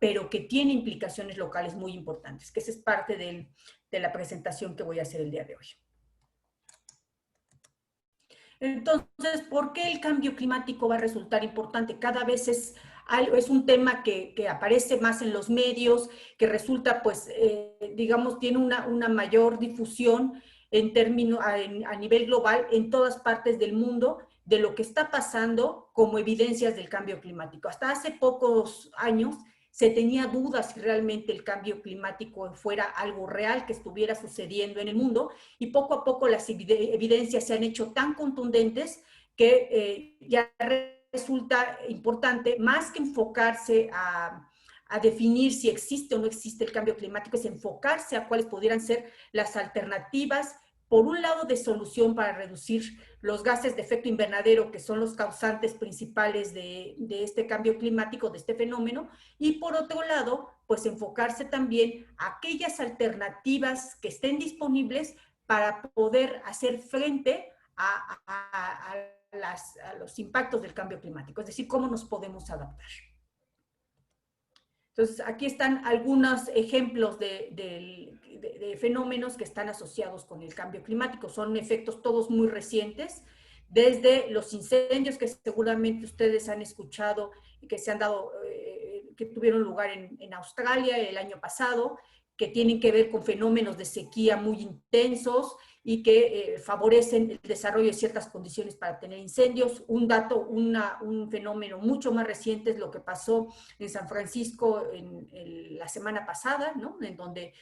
pero que tiene implicaciones locales muy importantes, que esa es parte de la presentación que voy a hacer el día de hoy. Entonces, ¿por qué el cambio climático va a resultar importante? Cada vez es un tema que aparece más en los medios, que resulta, pues, digamos, tiene una mayor difusión a nivel global en todas partes del mundo de lo que está pasando como evidencias del cambio climático. Hasta hace pocos años se tenía dudas si realmente el cambio climático fuera algo real que estuviera sucediendo en el mundo, y poco a poco las evidencias se han hecho tan contundentes que ya resulta importante, más que enfocarse a definir si existe o no existe el cambio climático, es enfocarse a cuáles pudieran ser las alternativas, por un lado, de solución para reducir los gases de efecto invernadero, que son los causantes principales de este cambio climático, de este fenómeno, y por otro lado, pues enfocarse también a aquellas alternativas que estén disponibles para poder hacer frente a los impactos del cambio climático, es decir, cómo nos podemos adaptar. Entonces, aquí están algunos ejemplos de fenómenos que están asociados con el cambio climático. Son efectos todos muy recientes, desde los incendios que seguramente ustedes han escuchado y que se han dado, que tuvieron lugar en Australia el año pasado, que tienen que ver con fenómenos de sequía muy intensos y que favorecen el desarrollo de ciertas condiciones para tener incendios. Un fenómeno mucho más reciente es lo que pasó en San Francisco la semana pasada, ¿no? En donde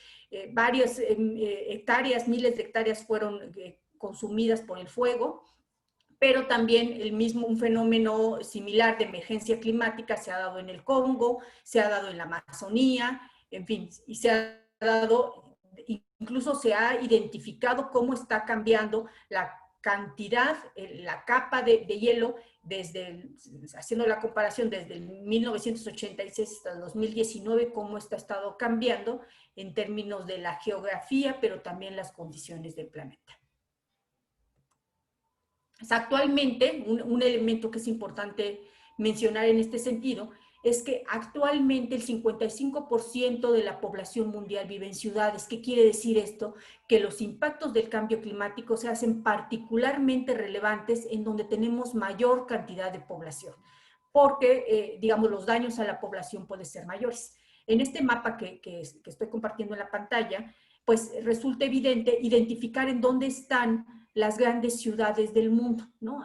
varias hectáreas, miles de hectáreas fueron consumidas por el fuego, pero también un fenómeno similar de emergencia climática se ha dado en el Congo, se ha dado en la Amazonía, en fin, y se ha dado, incluso se ha identificado cómo está cambiando la cantidad, la capa de hielo, haciendo la comparación desde el 1986 hasta el 2019, cómo está estado cambiando en términos de la geografía, pero también las condiciones del planeta. Actualmente, un elemento que es importante mencionar en este sentido es que actualmente el 55% de la población mundial vive en ciudades. ¿Qué quiere decir esto? Que los impactos del cambio climático se hacen particularmente relevantes en donde tenemos mayor cantidad de población, porque, digamos, los daños a la población pueden ser mayores. En este mapa que estoy compartiendo en la pantalla, pues resulta evidente identificar en dónde están las grandes ciudades del mundo, ¿no?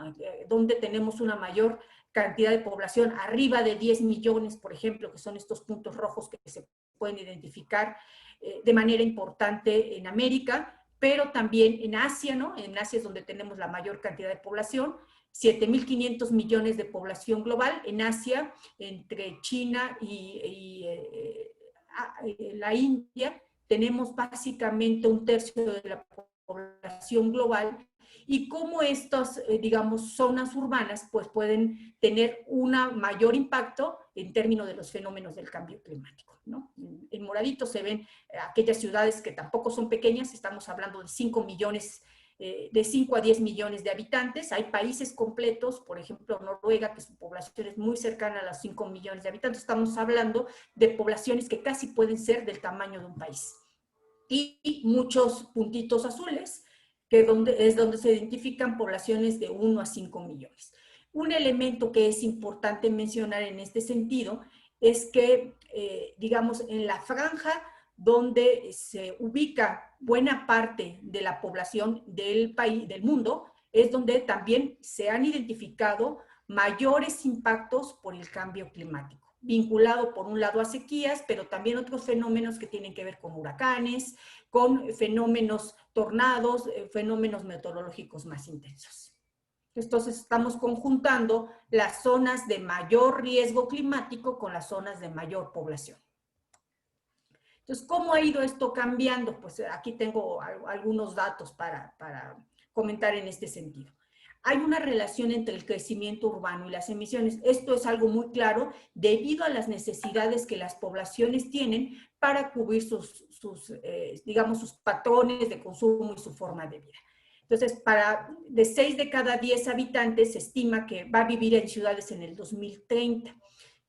Donde tenemos una mayor cantidad de población, arriba de 10 millones, por ejemplo, que son estos puntos rojos que se pueden identificar de manera importante en América, pero también en Asia, ¿no? En Asia es donde tenemos la mayor cantidad de población, 7.500 millones de población global. En Asia, entre China y la India, tenemos básicamente un tercio de la población global, y cómo estas, digamos, zonas urbanas, pues pueden tener un mayor impacto en términos de los fenómenos del cambio climático, ¿no? En moradito se ven aquellas ciudades que tampoco son pequeñas, estamos hablando de 5 millones, de 5 a 10 millones de habitantes. Hay países completos, por ejemplo Noruega, que su población es muy cercana a los 5 millones de habitantes. Estamos hablando de poblaciones que casi pueden ser del tamaño de un país. Y muchos puntitos azules, que es donde se identifican poblaciones de 1 a 5 millones. Un elemento que es importante mencionar en este sentido es que, digamos, en la franja donde se ubica buena parte de la población del país, del mundo, es donde también se han identificado mayores impactos por el cambio climático, vinculado por un lado a sequías, pero también otros fenómenos que tienen que ver con huracanes, con fenómenos tornados, fenómenos meteorológicos más intensos. Entonces estamos conjuntando las zonas de mayor riesgo climático con las zonas de mayor población. Entonces, ¿cómo ha ido esto cambiando? Pues aquí tengo algunos datos para comentar en este sentido. Hay una relación entre el crecimiento urbano y las emisiones. Esto es algo muy claro debido a las necesidades que las poblaciones tienen para cubrir digamos, sus patrones de consumo y su forma de vida. Entonces, de 6 de cada 10 habitantes se estima que va a vivir en ciudades en el 2030.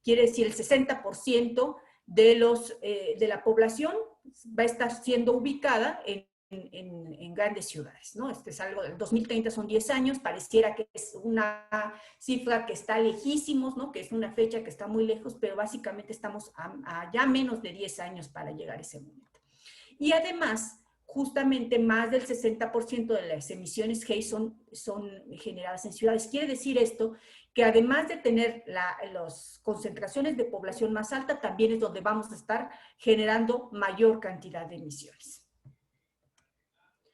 Quiere decir el 60% de la población va a estar siendo ubicada en grandes ciudades, ¿no? Este es algo, del 2030 son 10 años, pareciera que es una cifra que está lejísimos, ¿no? Que es una fecha que está muy lejos, pero básicamente estamos a ya menos de 10 años para llegar a ese momento. Y además, justamente más del 60% de las emisiones GEI son generadas en ciudades. Quiere decir esto que además de tener las concentraciones de población más alta, también es donde vamos a estar generando mayor cantidad de emisiones.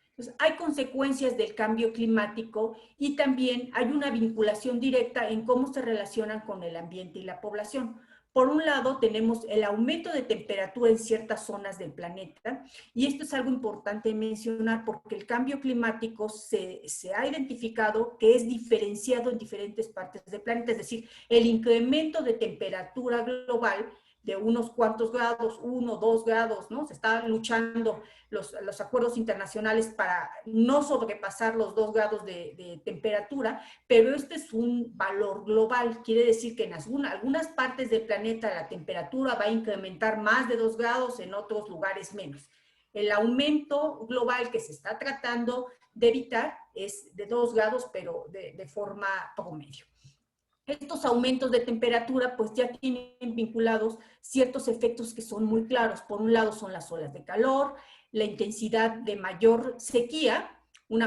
Entonces, hay consecuencias del cambio climático y también hay una vinculación directa en cómo se relacionan con el ambiente y la población. Por un lado, tenemos el aumento de temperatura en ciertas zonas del planeta, y esto es algo importante mencionar porque el cambio climático se ha identificado que es diferenciado en diferentes partes del planeta, es decir, el incremento de temperatura global de unos cuantos grados, 1, 2 grados, ¿no? Se están luchando los acuerdos internacionales para no sobrepasar los 2 grados de temperatura, pero este es un valor global. Quiere decir que en algunas partes del planeta la temperatura va a incrementar más de 2 grados, en otros lugares menos. El aumento global que se está tratando de evitar es de 2 grados, pero de forma promedio. Estos aumentos de temperatura pues ya tienen vinculados ciertos efectos que son muy claros. Por un lado son las olas de calor, la intensidad de mayor sequía, una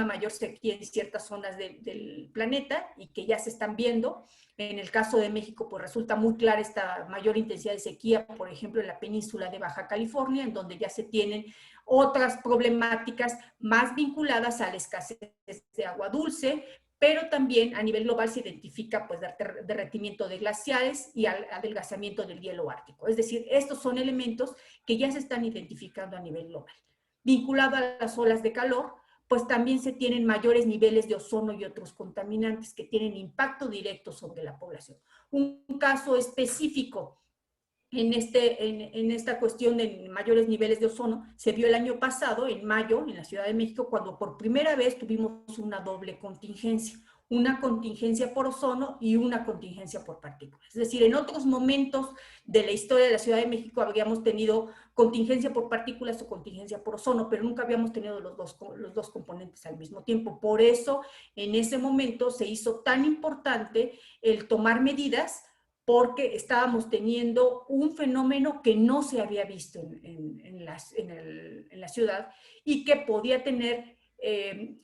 mayor sequía en ciertas zonas del planeta y que ya se están viendo. En el caso de México pues resulta muy clara esta mayor intensidad de sequía, por ejemplo en la península de Baja California, en donde ya se tienen otras problemáticas más vinculadas a la escasez de agua dulce, pero también a nivel global se identifica pues derretimiento de glaciares y adelgazamiento del hielo ártico. Es decir, estos son elementos que ya se están identificando a nivel global. Vinculado a las olas de calor, pues también se tienen mayores niveles de ozono y otros contaminantes que tienen impacto directo sobre la población. Un caso específico en esta cuestión de mayores niveles de ozono se vio el año pasado, en mayo, en la Ciudad de México, cuando por primera vez tuvimos una doble contingencia, una contingencia por ozono y una contingencia por partículas. Es decir, en otros momentos de la historia de la Ciudad de México habríamos tenido contingencia por partículas o contingencia por ozono, pero nunca habíamos tenido los dos componentes al mismo tiempo. Por eso, en ese momento se hizo tan importante el tomar medidas, porque estábamos teniendo un fenómeno que no se había visto en la ciudad y que podía tener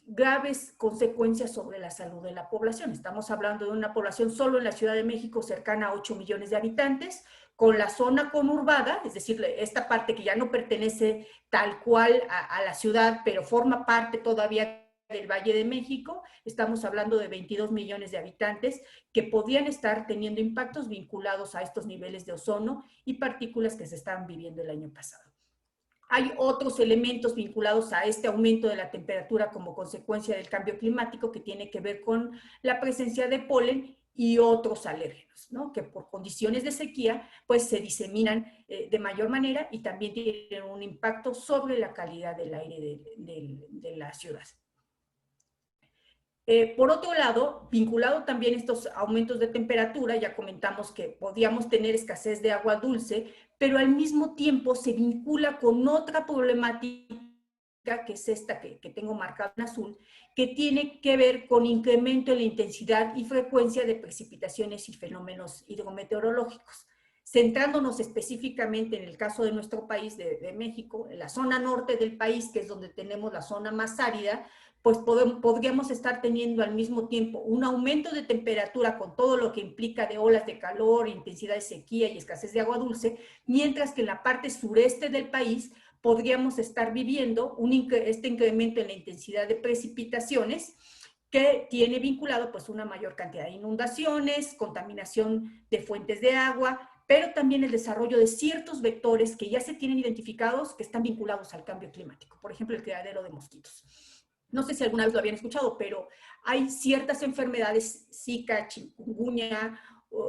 graves consecuencias sobre la salud de la población. Estamos hablando de una población solo en la Ciudad de México cercana a 8 millones de habitantes, con la zona conurbada, es decir, esta parte que ya no pertenece tal cual a la ciudad, pero forma parte todavía del Valle de México. Estamos hablando de 22 millones de habitantes que podían estar teniendo impactos vinculados a estos niveles de ozono y partículas que se estaban viviendo el año pasado. Hay otros elementos vinculados a este aumento de la temperatura como consecuencia del cambio climático que tiene que ver con la presencia de polen y otros alérgenos, ¿no? Que por condiciones de sequía pues se diseminan de mayor manera y también tienen un impacto sobre la calidad del aire de la ciudad. Por otro lado, vinculado también a estos aumentos de temperatura, ya comentamos que podíamos tener escasez de agua dulce, pero al mismo tiempo se vincula con otra problemática, que es esta que tengo marcada en azul, que tiene que ver con incremento en la intensidad y frecuencia de precipitaciones y fenómenos hidrometeorológicos. Centrándonos específicamente en el caso de nuestro país, de México, en la zona norte del país, que es donde tenemos la zona más árida, pues podríamos estar teniendo al mismo tiempo un aumento de temperatura con todo lo que implica de olas de calor, intensidad de sequía y escasez de agua dulce, mientras que en la parte sureste del país podríamos estar viviendo este incremento en la intensidad de precipitaciones que tiene vinculado pues una mayor cantidad de inundaciones, contaminación de fuentes de agua, pero también el desarrollo de ciertos vectores que ya se tienen identificados que están vinculados al cambio climático, por ejemplo el criadero de mosquitos. No sé si alguna vez lo habían escuchado, pero hay ciertas enfermedades, Zika, chikungunya,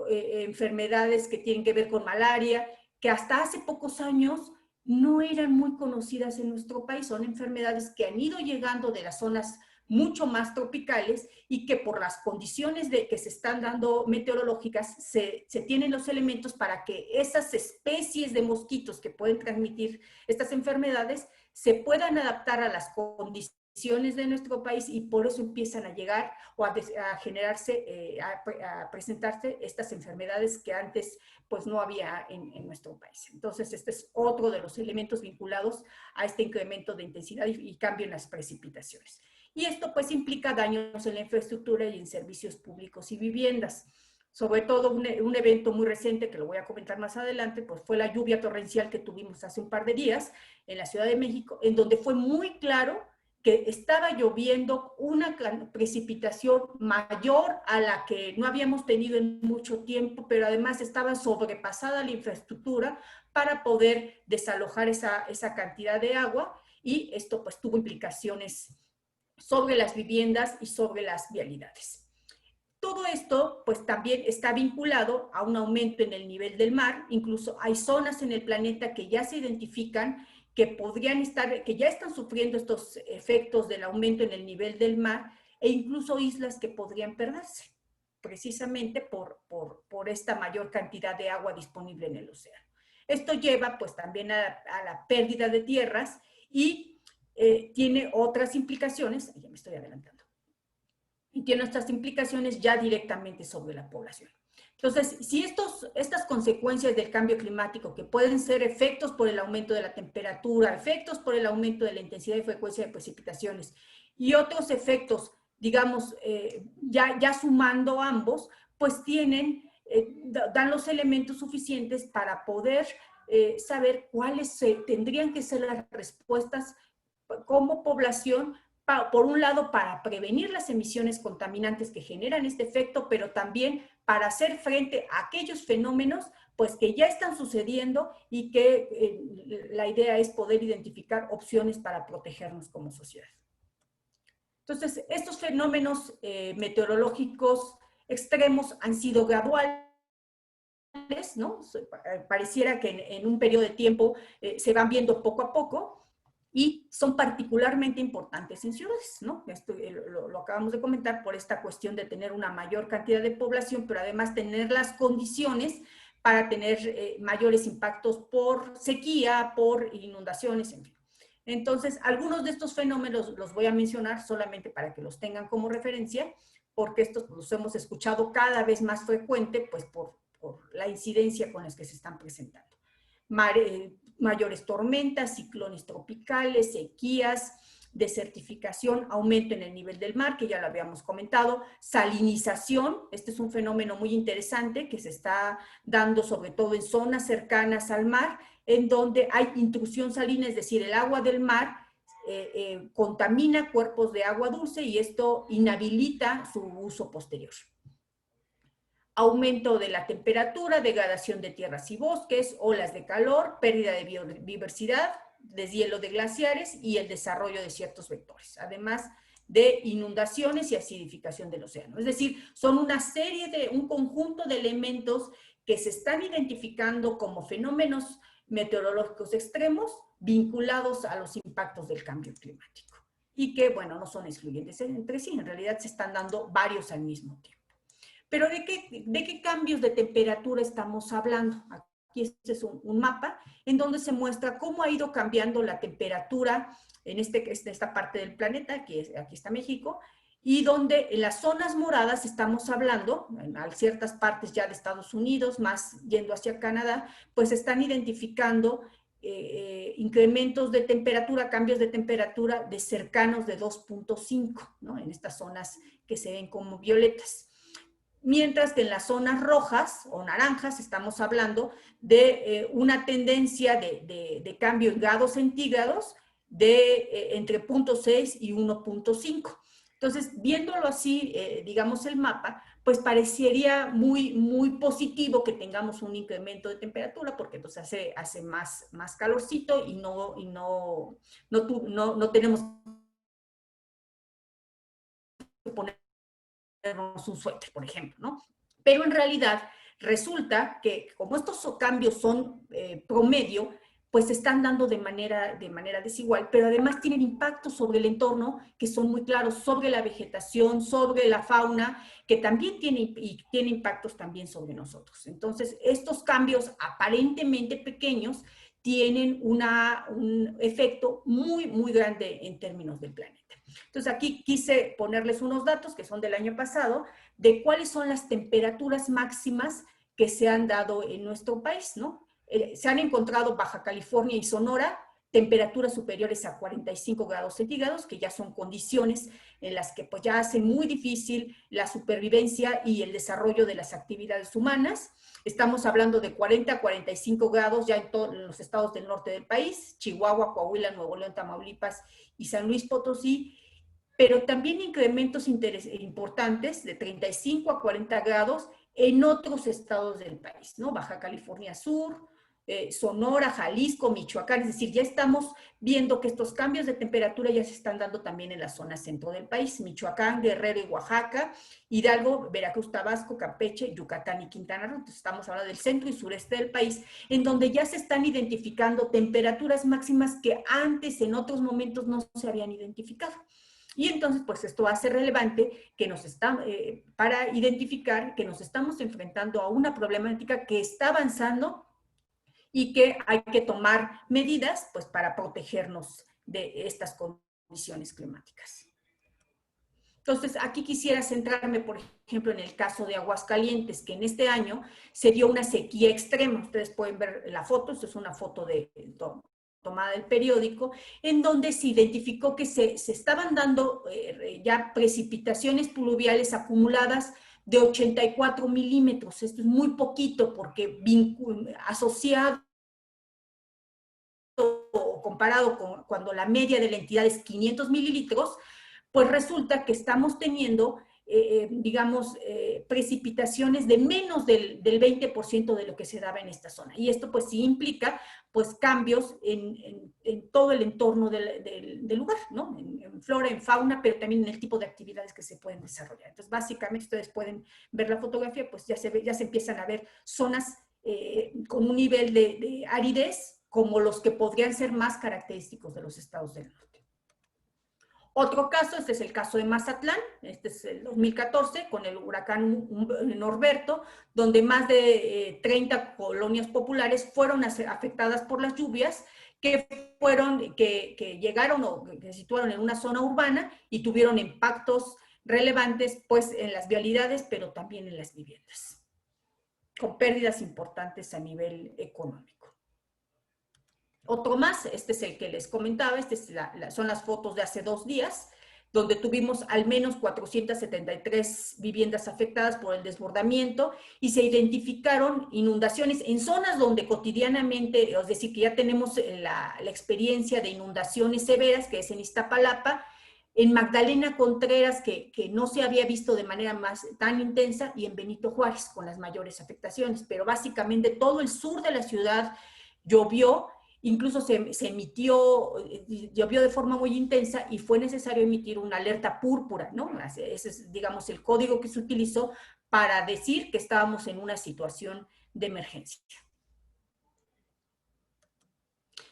enfermedades que tienen que ver con malaria, que hasta hace pocos años no eran muy conocidas en nuestro país. Son enfermedades que han ido llegando de las zonas mucho más tropicales y que por las condiciones que se están dando meteorológicas se tienen los elementos para que esas especies de mosquitos que pueden transmitir estas enfermedades se puedan adaptar a las condiciones de nuestro país y por eso empiezan a llegar o a generarse, a presentarse estas enfermedades que antes pues no había en nuestro país. Entonces este es otro de los elementos vinculados a este incremento de intensidad y cambio en las precipitaciones. Y esto pues implica daños en la infraestructura y en servicios públicos y viviendas. Sobre todo un evento muy reciente, que lo voy a comentar más adelante, pues fue la lluvia torrencial que tuvimos hace un par de días en la Ciudad de México, en donde fue muy claro que estaba lloviendo una precipitación mayor a la que no habíamos tenido en mucho tiempo, pero además estaba sobrepasada la infraestructura para poder desalojar esa cantidad de agua, y esto pues tuvo implicaciones sobre las viviendas y sobre las vialidades. Todo esto pues también está vinculado a un aumento en el nivel del mar. Incluso hay zonas en el planeta que ya se identifican que podrían estar, que ya están sufriendo estos efectos del aumento en el nivel del mar, e incluso islas que podrían perderse, precisamente por esta mayor cantidad de agua disponible en el océano. Esto lleva pues también a la pérdida de tierras y tiene otras implicaciones, ya me estoy adelantando, y tiene otras implicaciones ya directamente sobre la población. Entonces, si estas consecuencias del cambio climático, que pueden ser efectos por el aumento de la temperatura, efectos por el aumento de la intensidad y frecuencia de precipitaciones, y otros efectos, digamos, ya sumando ambos, pues dan los elementos suficientes para poder saber cuáles tendrían que ser las respuestas como población, por un lado, para prevenir las emisiones contaminantes que generan este efecto, pero también para hacer frente a aquellos fenómenos pues, que ya están sucediendo y que la idea es poder identificar opciones para protegernos como sociedad. Entonces, estos fenómenos meteorológicos extremos han sido graduales, ¿no? Pareciera que en un periodo de tiempo se van viendo poco a poco, y son particularmente importantes en ciudades, ¿no? Esto lo acabamos de comentar por esta cuestión de tener una mayor cantidad de población, pero además tener las condiciones para tener mayores impactos por sequía, por inundaciones, en fin. Entonces, algunos de estos fenómenos los voy a mencionar solamente para que los tengan como referencia, porque estos los hemos escuchado cada vez más frecuente, pues por la incidencia con las que se están presentando. Mayores tormentas, ciclones tropicales, sequías, desertificación, aumento en el nivel del mar, que ya lo habíamos comentado, salinización, este es un fenómeno muy interesante que se está dando sobre todo en zonas cercanas al mar, en donde hay intrusión salina, es decir, el agua del mar contamina cuerpos de agua dulce y esto inhabilita su uso posterior. Aumento de la temperatura, degradación de tierras y bosques, olas de calor, pérdida de biodiversidad, deshielo de glaciares y el desarrollo de ciertos vectores, además de inundaciones y acidificación del océano. Es decir, son un conjunto de elementos que se están identificando como fenómenos meteorológicos extremos vinculados a los impactos del cambio climático y que, bueno, no son excluyentes entre sí, en realidad se están dando varios al mismo tiempo. Pero ¿de qué cambios de temperatura estamos hablando? Aquí este es un mapa en donde se muestra cómo ha ido cambiando la temperatura en esta parte del planeta, aquí está México, y donde en las zonas moradas estamos hablando, en ciertas partes ya de Estados Unidos, más yendo hacia Canadá, pues están identificando incrementos de temperatura, cambios de temperatura de cercanos de 2.5, ¿no? En estas zonas que se ven como violetas. Mientras que en las zonas rojas o naranjas estamos hablando de una tendencia de cambio en grados centígrados de entre 0.6 y 1.5. Entonces, viéndolo así, digamos el mapa, pues parecería muy positivo que tengamos un incremento de temperatura porque pues hace más calorcito y no tenemos que poner un suéter, por ejemplo, ¿no? Pero en realidad resulta que como estos cambios son promedio, pues se están dando de manera desigual, pero además tienen impactos sobre el entorno que son muy claros, sobre la vegetación, sobre la fauna, que también tiene impactos también sobre nosotros. Entonces, estos cambios aparentemente pequeños tienen un efecto muy, muy grande en términos del planeta. Entonces, aquí quise ponerles unos datos que son del año pasado, de cuáles son las temperaturas máximas que se han dado en nuestro país, ¿no? Se han encontrado Baja California y Sonora temperaturas superiores a 45 grados centígrados, que ya son condiciones en las que pues ya hace muy difícil la supervivencia y el desarrollo de las actividades humanas. Estamos hablando de 40 a 45 grados ya en todos los estados del norte del país, Chihuahua, Coahuila, Nuevo León, Tamaulipas y San Luis Potosí, pero también incrementos importantes de 35 a 40 grados en otros estados del país, ¿no? Baja California Sur, Sonora, Jalisco, Michoacán, es decir, ya estamos viendo que estos cambios de temperatura ya se están dando también en la zona centro del país, Michoacán, Guerrero y Oaxaca, Hidalgo, Veracruz, Tabasco, Campeche, Yucatán y Quintana Roo. Entonces estamos hablando del centro y sureste del país, en donde ya se están identificando temperaturas máximas que antes en otros momentos no se habían identificado. Y entonces, pues esto hace relevante que para identificar que nos estamos enfrentando a una problemática que está avanzando y que hay que tomar medidas pues, para protegernos de estas condiciones climáticas. Entonces, aquí quisiera centrarme, por ejemplo, en el caso de Aguascalientes, que en este año se dio una sequía extrema. Ustedes pueden ver la foto, esto es una foto tomada del periódico, en donde se identificó que se estaban dando ya precipitaciones pluviales acumuladas de 84 milímetros. Esto es muy poquito porque asociado o comparado con cuando la media de la entidad es 500 mililitros, pues resulta que estamos teniendo, digamos, precipitaciones de menos del 20% de lo que se daba en esta zona. Y esto pues sí implica pues cambios en todo el entorno del lugar, ¿no? En flora, en fauna, pero también en el tipo de actividades que se pueden desarrollar. Entonces, básicamente, ustedes pueden ver la fotografía, pues ya se empiezan a ver zonas con un nivel de aridez como los que podrían ser más característicos de los estados del norte. Otro caso, este es el caso de Mazatlán, este es el 2014, con el huracán Norberto, donde más de 30 colonias populares fueron afectadas por las lluvias que llegaron o que se situaron en una zona urbana y tuvieron impactos relevantes pues en las vialidades, pero también en las viviendas, con pérdidas importantes a nivel económico. Otro más, este es el que les comentaba, son las fotos de hace 2 días, donde tuvimos al menos 473 viviendas afectadas por el desbordamiento y se identificaron inundaciones en zonas donde cotidianamente, es decir, que ya tenemos la experiencia de inundaciones severas, que es en Iztapalapa, en Magdalena Contreras, que no se había visto de manera tan intensa, y en Benito Juárez, con las mayores afectaciones. Pero básicamente todo el sur de la ciudad llovió. Incluso llovió de forma muy intensa y fue necesario emitir una alerta púrpura, ¿no? Ese es, digamos, el código que se utilizó para decir que estábamos en una situación de emergencia.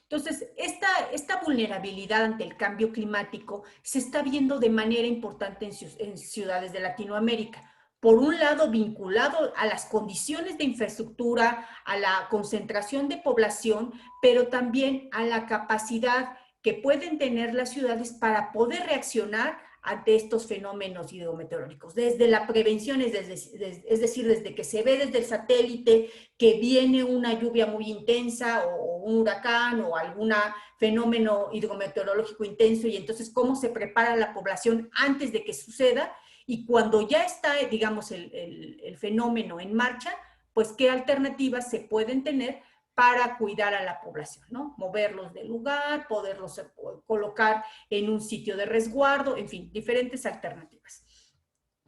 Entonces, esta vulnerabilidad ante el cambio climático se está viendo de manera importante en ciudades de Latinoamérica. Por un lado, vinculado a las condiciones de infraestructura, a la concentración de población, pero también a la capacidad que pueden tener las ciudades para poder reaccionar ante estos fenómenos hidrometeorológicos. Desde la prevención, es decir, desde que se ve desde el satélite que viene una lluvia muy intensa o un huracán o algún fenómeno hidrometeorológico intenso, y entonces cómo se prepara la población antes de que suceda, y cuando ya está, digamos, el fenómeno en marcha, pues qué alternativas se pueden tener para cuidar a la población, ¿no? Moverlos del lugar, poderlos colocar en un sitio de resguardo, en fin, diferentes alternativas.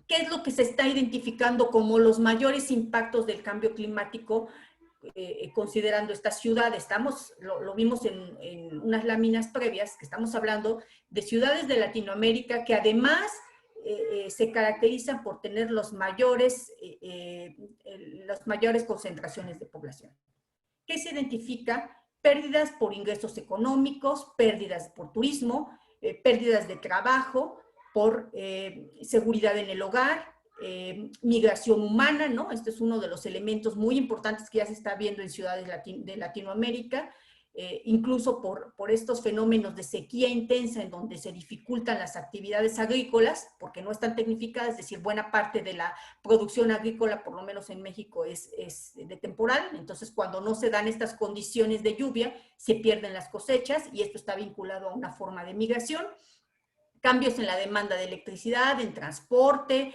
¿Qué es lo que se está identificando como los mayores impactos del cambio climático considerando esta ciudad? Lo vimos en unas láminas previas, que estamos hablando de ciudades de Latinoamérica que además se caracterizan por tener las mayores concentraciones de población. ¿Qué se identifica? pérdidas por ingresos económicos, pérdidas por turismo, pérdidas de trabajo, por seguridad en el hogar, migración humana, ¿no? Este es uno de los elementos muy importantes que ya se está viendo en ciudades de Latinoamérica, incluso por estos fenómenos de sequía intensa en donde se dificultan las actividades agrícolas, porque no están tecnificadas, es decir, buena parte de la producción agrícola, por lo menos en México, es de temporal. Entonces, cuando no se dan estas condiciones de lluvia, se pierden las cosechas y esto está vinculado a una forma de migración. Cambios en la demanda de electricidad, en transporte,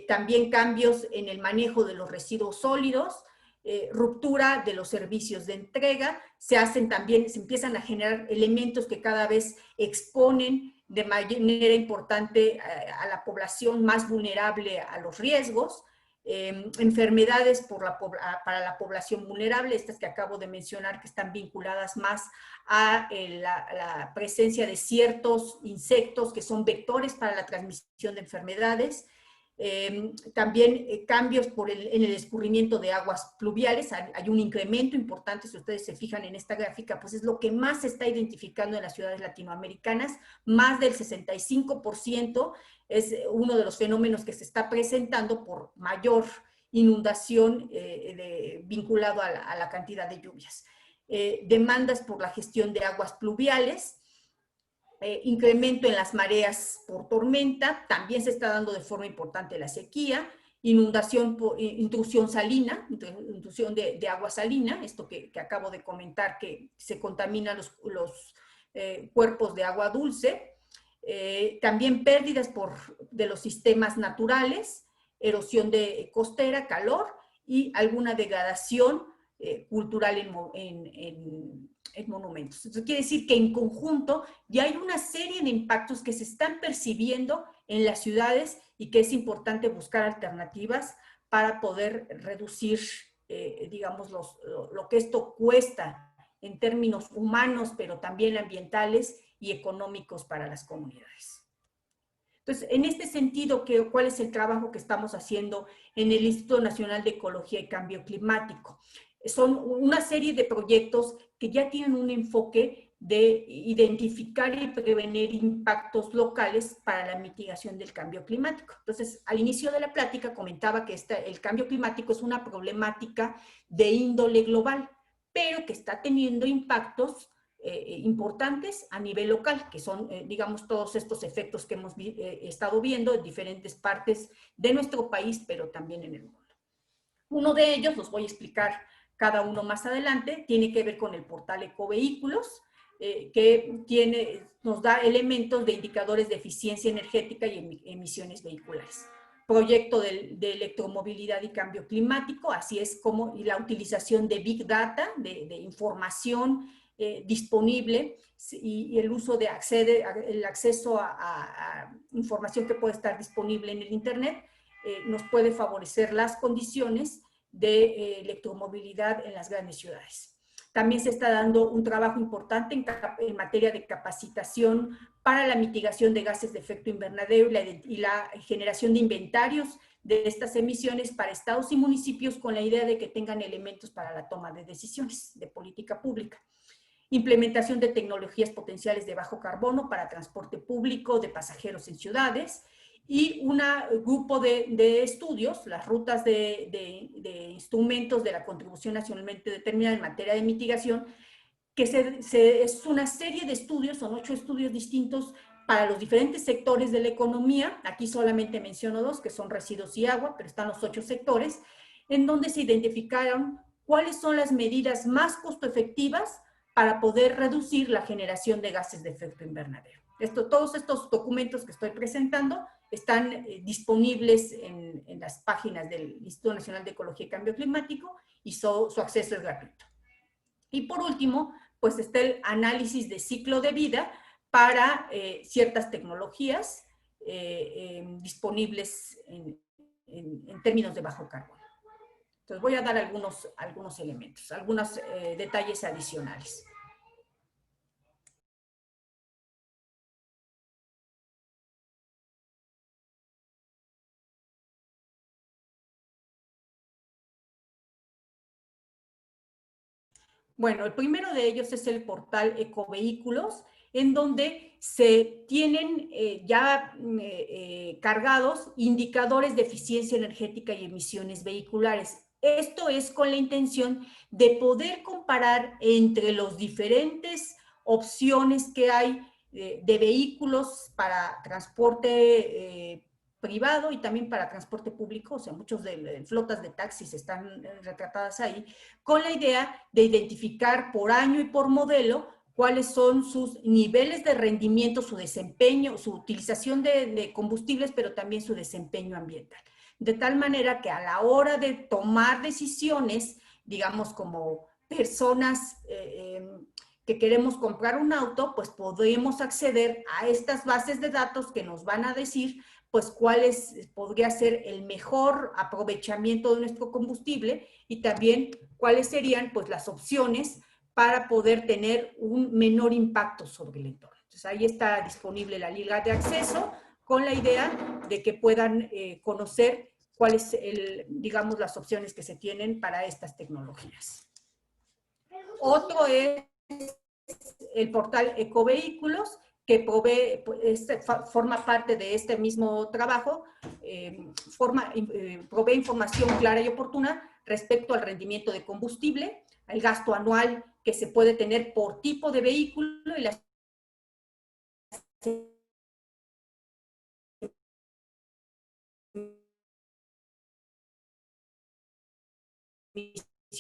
también cambios en el manejo de los residuos sólidos, ruptura de los servicios de entrega, se empiezan a generar elementos que cada vez exponen de manera importante a la población más vulnerable a los riesgos, enfermedades para la población vulnerable, estas que acabo de mencionar, que están vinculadas más a la presencia de ciertos insectos que son vectores para la transmisión de enfermedades. También cambios en el escurrimiento de aguas pluviales, hay un incremento importante, si ustedes se fijan en esta gráfica, pues es lo que más se está identificando en las ciudades latinoamericanas, más del 65% es uno de los fenómenos que se está presentando por mayor inundación vinculado a la cantidad de lluvias. Demandas por la gestión de aguas pluviales, incremento en las mareas por tormenta, también se está dando de forma importante la sequía, inundación por intrusión salina, intrusión de agua salina, esto que acabo de comentar, que se contaminan los cuerpos de agua dulce, también pérdidas de los sistemas naturales, erosión costera, calor y alguna degradación cultural en monumentos. Eso quiere decir que en conjunto ya hay una serie de impactos que se están percibiendo en las ciudades y que es importante buscar alternativas para poder reducir, digamos, lo que esto cuesta en términos humanos, pero también ambientales y económicos para las comunidades. Entonces, en este sentido, ¿cuál es el trabajo que estamos haciendo en el Instituto Nacional de Ecología y Cambio Climático? Son una serie de proyectos que ya tienen un enfoque de identificar y prevenir impactos locales para la mitigación del cambio climático. Entonces, al inicio de la plática comentaba que el cambio climático es una problemática de índole global, pero que está teniendo impactos importantes a nivel local, que son, digamos, todos estos efectos que hemos estado viendo en diferentes partes de nuestro país, pero también en el mundo. Uno de ellos, los voy a explicar cada uno más adelante, tiene que ver con el portal Ecovehículos, que nos da elementos de indicadores de eficiencia energética y emisiones vehiculares. Proyecto de electromovilidad y cambio climático, así es como la utilización de Big Data, de información disponible y el uso de el acceso a información que puede estar disponible en el Internet, nos puede favorecer las condiciones de electromovilidad en las grandes ciudades. También se está dando un trabajo importante en materia de capacitación para la mitigación de gases de efecto invernadero y la generación de inventarios de estas emisiones para estados y municipios con la idea de que tengan elementos para la toma de decisiones de política pública. Implementación de tecnologías potenciales de bajo carbono para transporte público de pasajeros en ciudades y un grupo de estudios, las rutas de instrumentos de la contribución nacionalmente determinada en materia de mitigación, que es una serie de estudios, son 8 estudios distintos para los diferentes sectores de la economía. Aquí solamente menciono 2, que son residuos y agua, pero están los 8 sectores, en donde se identificaron cuáles son las medidas más costo efectivas para poder reducir la generación de gases de efecto invernadero. Todos estos documentos que estoy presentando están disponibles en las páginas del Instituto Nacional de Ecología y Cambio Climático y su acceso es gratuito. Y por último, pues está el análisis de ciclo de vida para ciertas tecnologías disponibles en términos de bajo carbono. Entonces voy a dar algunos elementos, algunos detalles adicionales. Bueno, el primero de ellos es el portal Ecovehículos, en donde se tienen cargados indicadores de eficiencia energética y emisiones vehiculares. Esto es con la intención de poder comparar entre los diferentes opciones que hay de vehículos para transporte privado y también para transporte público, o sea, muchos de flotas de taxis están retratadas ahí, con la idea de identificar por año y por modelo cuáles son sus niveles de rendimiento, su desempeño, su utilización de combustibles, pero también su desempeño ambiental. De tal manera que a la hora de tomar decisiones, digamos como personas que queremos comprar un auto, pues podemos acceder a estas bases de datos que nos van a decir pues cuál podría ser el mejor aprovechamiento de nuestro combustible y también cuáles serían pues las opciones para poder tener un menor impacto sobre el entorno. Entonces ahí está disponible la liga de acceso con la idea de que puedan conocer cuáles, digamos, las opciones que se tienen para estas tecnologías. Otro es el portal Ecovehículos, que forma parte de este mismo trabajo, provee información clara y oportuna respecto al rendimiento de combustible, el gasto anual que se puede tener por tipo de vehículo y las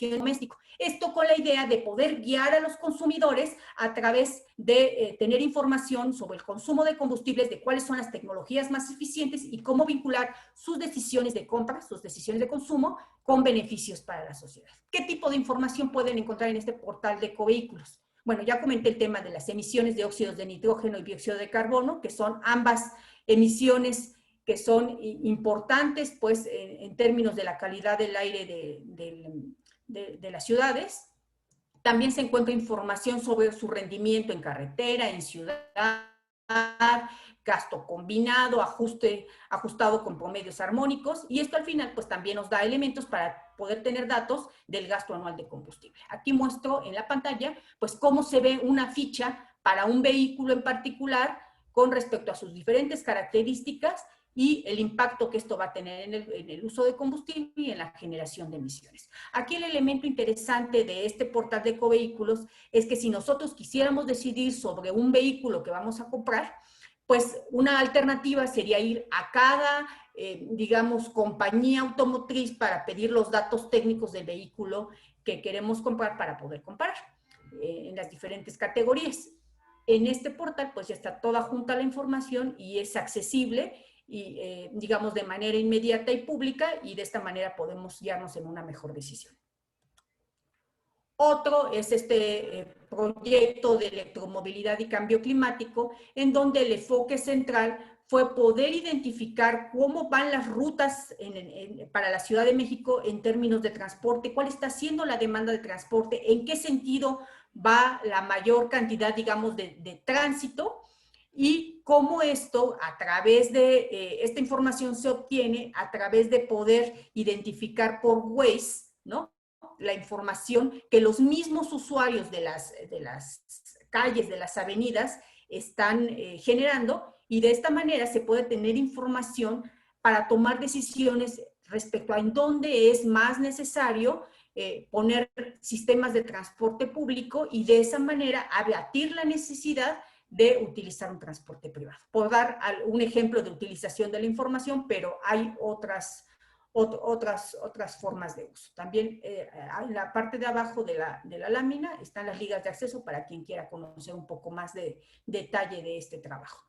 doméstico. Esto con la idea de poder guiar a los consumidores a través de tener información sobre el consumo de combustibles, de cuáles son las tecnologías más eficientes y cómo vincular sus decisiones de compra, sus decisiones de consumo con beneficios para la sociedad. ¿Qué tipo de información pueden encontrar en este portal de Ecovehículos? Bueno, ya comenté el tema de las emisiones de óxidos de nitrógeno y dióxido de carbono, que son ambas emisiones que son importantes pues en términos de la calidad del aire de las ciudades. También se encuentra información sobre su rendimiento en carretera, en ciudad, gasto combinado, ajustado con promedios armónicos, y esto al final pues también nos da elementos para poder tener datos del gasto anual de combustible. Aquí muestro en la pantalla pues cómo se ve una ficha para un vehículo en particular con respecto a sus diferentes características y el impacto que esto va a tener en el uso de combustible y en la generación de emisiones. Aquí el elemento interesante de este portal de Ecovehículos es que si nosotros quisiéramos decidir sobre un vehículo que vamos a comprar, pues una alternativa sería ir a cada, digamos, compañía automotriz para pedir los datos técnicos del vehículo que queremos comprar para poder comparar en las diferentes categorías. En este portal pues ya está toda junta la información y es accesible y digamos de manera inmediata y pública, y de esta manera podemos guiarnos en una mejor decisión. Otro es este proyecto de electromovilidad y cambio climático, en donde el enfoque central fue poder identificar cómo van las rutas para la Ciudad de México en términos de transporte, cuál está siendo la demanda de transporte, en qué sentido va la mayor cantidad, digamos, de tránsito, y cómo esto, a través de esta información se obtiene a través de poder identificar por Waze, ¿no?, la información que los mismos usuarios de las calles, de las avenidas, están generando, y de esta manera se puede tener información para tomar decisiones respecto a en dónde es más necesario poner sistemas de transporte público, y de esa manera abatir la necesidad de utilizar un transporte privado. Por dar un ejemplo de utilización de la información, pero hay otras formas de uso. También en la parte de abajo de la lámina están las ligas de acceso para quien quiera conocer un poco más de detalle de este trabajo.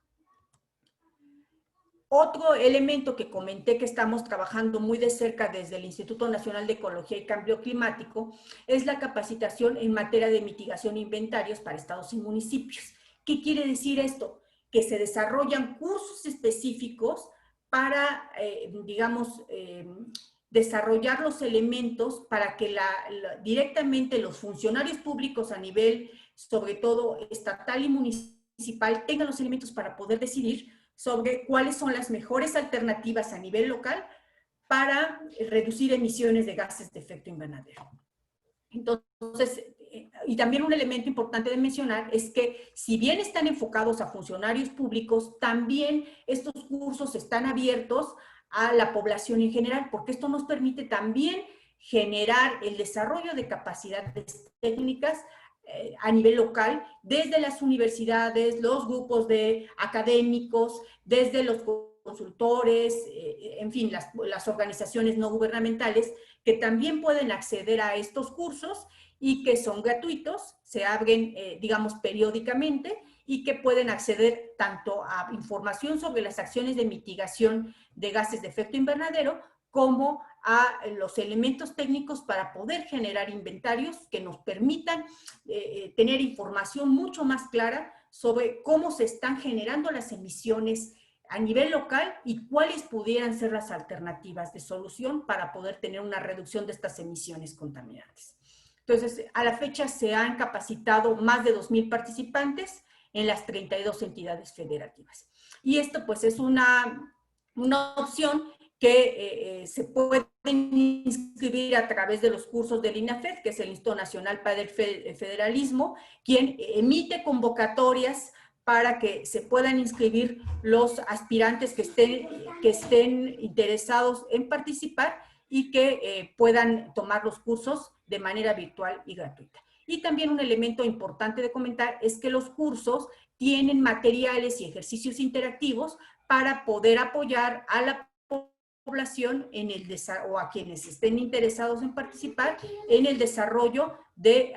Otro elemento que comenté que estamos trabajando muy de cerca desde el Instituto Nacional de Ecología y Cambio Climático es la capacitación en materia de mitigación e inventarios para estados y municipios. ¿Qué quiere decir esto? Que se desarrollan cursos específicos para, digamos, desarrollar los elementos para que directamente los funcionarios públicos a nivel, sobre todo estatal y municipal, tengan los elementos para poder decidir sobre cuáles son las mejores alternativas a nivel local para reducir emisiones de gases de efecto invernadero. Entonces, y también un elemento importante de mencionar es que si bien están enfocados a funcionarios públicos, también estos cursos están abiertos a la población en general, porque esto nos permite también generar el desarrollo de capacidades técnicas a nivel local, desde las universidades, los grupos de académicos, desde los consultores, en fin, las organizaciones no gubernamentales, que también pueden acceder a estos cursos y que son gratuitos, se abren, digamos, periódicamente y que pueden acceder tanto a información sobre las acciones de mitigación de gases de efecto invernadero como a los elementos técnicos para poder generar inventarios que nos permitan tener información mucho más clara sobre cómo se están generando las emisiones a nivel local y cuáles pudieran ser las alternativas de solución para poder tener una reducción de estas emisiones contaminantes. Entonces, a la fecha se han capacitado más de 2,000 participantes en las 32 entidades federativas. Y esto pues es una opción que se pueden inscribir a través de los cursos del INAFED, que es el Instituto Nacional para el Federalismo, quien emite convocatorias para que se puedan inscribir los aspirantes que estén interesados en participar y que puedan tomar los cursos de manera virtual y gratuita. Y también un elemento importante de comentar es que los cursos tienen materiales y ejercicios interactivos para poder apoyar a la población en el o a quienes estén interesados en participar en el desarrollo de,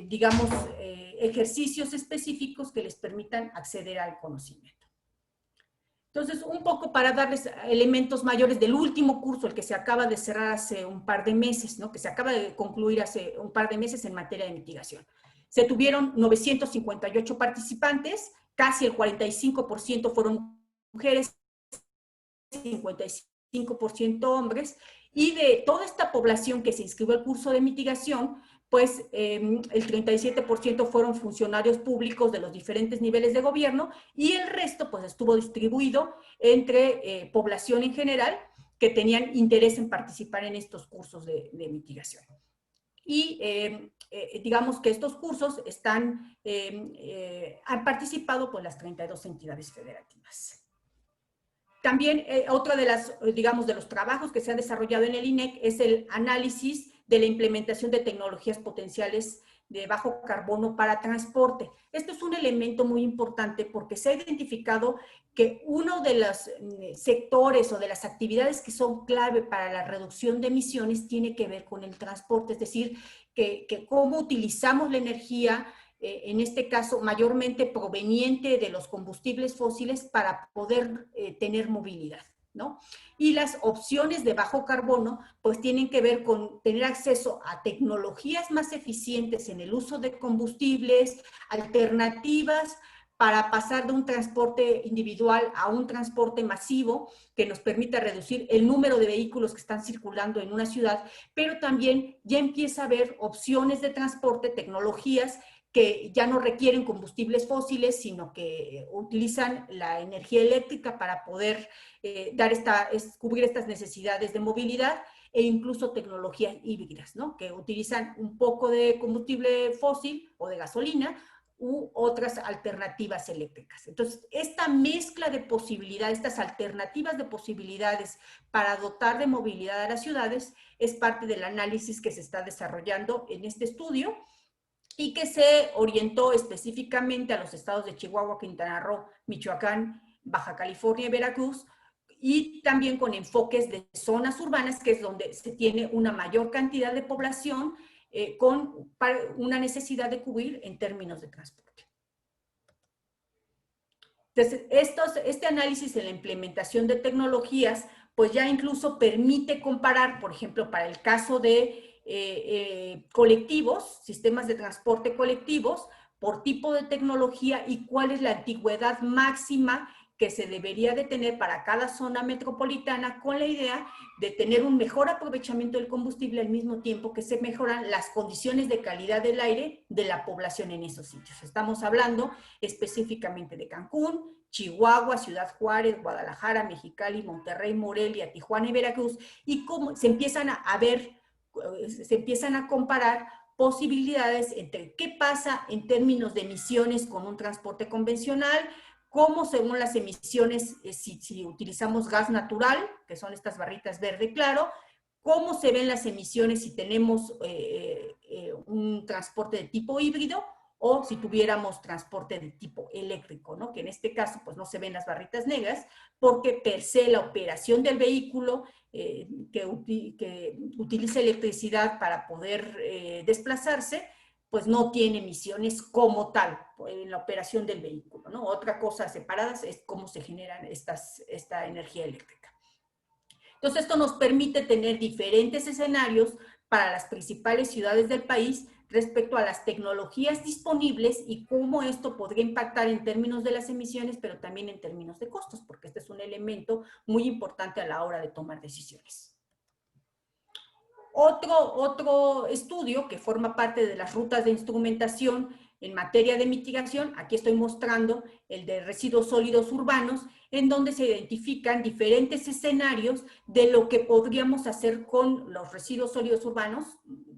digamos, ejercicios específicos que les permitan acceder al conocimiento. Entonces, un poco para darles elementos mayores del último curso, el que se acaba de cerrar hace un par de meses, ¿no? Que se acaba de concluir hace un par de meses en materia de mitigación. Se tuvieron 958 participantes, casi el 45% fueron mujeres, 55% hombres, y de toda esta población que se inscribió al curso de mitigación, pues el 37% fueron funcionarios públicos de los diferentes niveles de gobierno y el resto pues estuvo distribuido entre población en general que tenían interés en participar en estos cursos de mitigación. Y digamos que estos cursos han participado por las 32 entidades federativas. También otro de digamos, de los trabajos que se han desarrollado en el INEC es el análisis de la implementación de tecnologías potenciales de bajo carbono para transporte. Esto es un elemento muy importante porque se ha identificado que uno de los sectores o de las actividades que son clave para la reducción de emisiones tiene que ver con el transporte, es decir, que cómo utilizamos la energía, en este caso mayormente proveniente de los combustibles fósiles para poder tener movilidad, ¿no? Y las opciones de bajo carbono pues tienen que ver con tener acceso a tecnologías más eficientes en el uso de combustibles, alternativas para pasar de un transporte individual a un transporte masivo que nos permita reducir el número de vehículos que están circulando en una ciudad, pero también ya empieza a haber opciones de transporte, tecnologías que ya no requieren combustibles fósiles, sino que utilizan la energía eléctrica para poder cubrir estas necesidades de movilidad e incluso tecnologías híbridas, ¿no? Que utilizan un poco de combustible fósil o de gasolina u otras alternativas eléctricas. Entonces, esta mezcla de posibilidades, estas alternativas de posibilidades para dotar de movilidad a las ciudades es parte del análisis que se está desarrollando en este estudio y que se orientó específicamente a los estados de Chihuahua, Quintana Roo, Michoacán, Baja California y Veracruz, y también con enfoques de zonas urbanas, que es donde se tiene una mayor cantidad de población con una necesidad de cubrir en términos de transporte. Entonces, este análisis en la implementación de tecnologías, pues ya incluso permite comparar, por ejemplo, para el caso de colectivos, sistemas de transporte colectivos, por tipo de tecnología y cuál es la antigüedad máxima que se debería de tener para cada zona metropolitana, con la idea de tener un mejor aprovechamiento del combustible al mismo tiempo que se mejoran las condiciones de calidad del aire de la población en esos sitios. Estamos hablando específicamente de Cancún, Chihuahua, Ciudad Juárez, Guadalajara, Mexicali, Monterrey, Morelia, Tijuana y Veracruz, y cómo se empiezan a ver, se empiezan a comparar posibilidades entre qué pasa en términos de emisiones con un transporte convencional, cómo según las emisiones, si utilizamos gas natural, que son estas barritas verde claro, cómo se ven las emisiones si tenemos un transporte de tipo híbrido o si tuviéramos transporte de tipo eléctrico, ¿no? Que en este caso pues no se ven las barritas negras porque per se la operación del vehículo que utiliza electricidad para poder desplazarse, pues no tiene emisiones como tal en la operación del vehículo, ¿no? Otra cosa separada es cómo se generan esta energía eléctrica. Entonces, esto nos permite tener diferentes escenarios para las principales ciudades del país respecto a las tecnologías disponibles y cómo esto podría impactar en términos de las emisiones, pero también en términos de costos, porque este es un elemento muy importante a la hora de tomar decisiones. Otro estudio que forma parte de las rutas de instrumentación en materia de mitigación, aquí estoy mostrando el de residuos sólidos urbanos, en donde se identifican diferentes escenarios de lo que podríamos hacer con los residuos sólidos urbanos,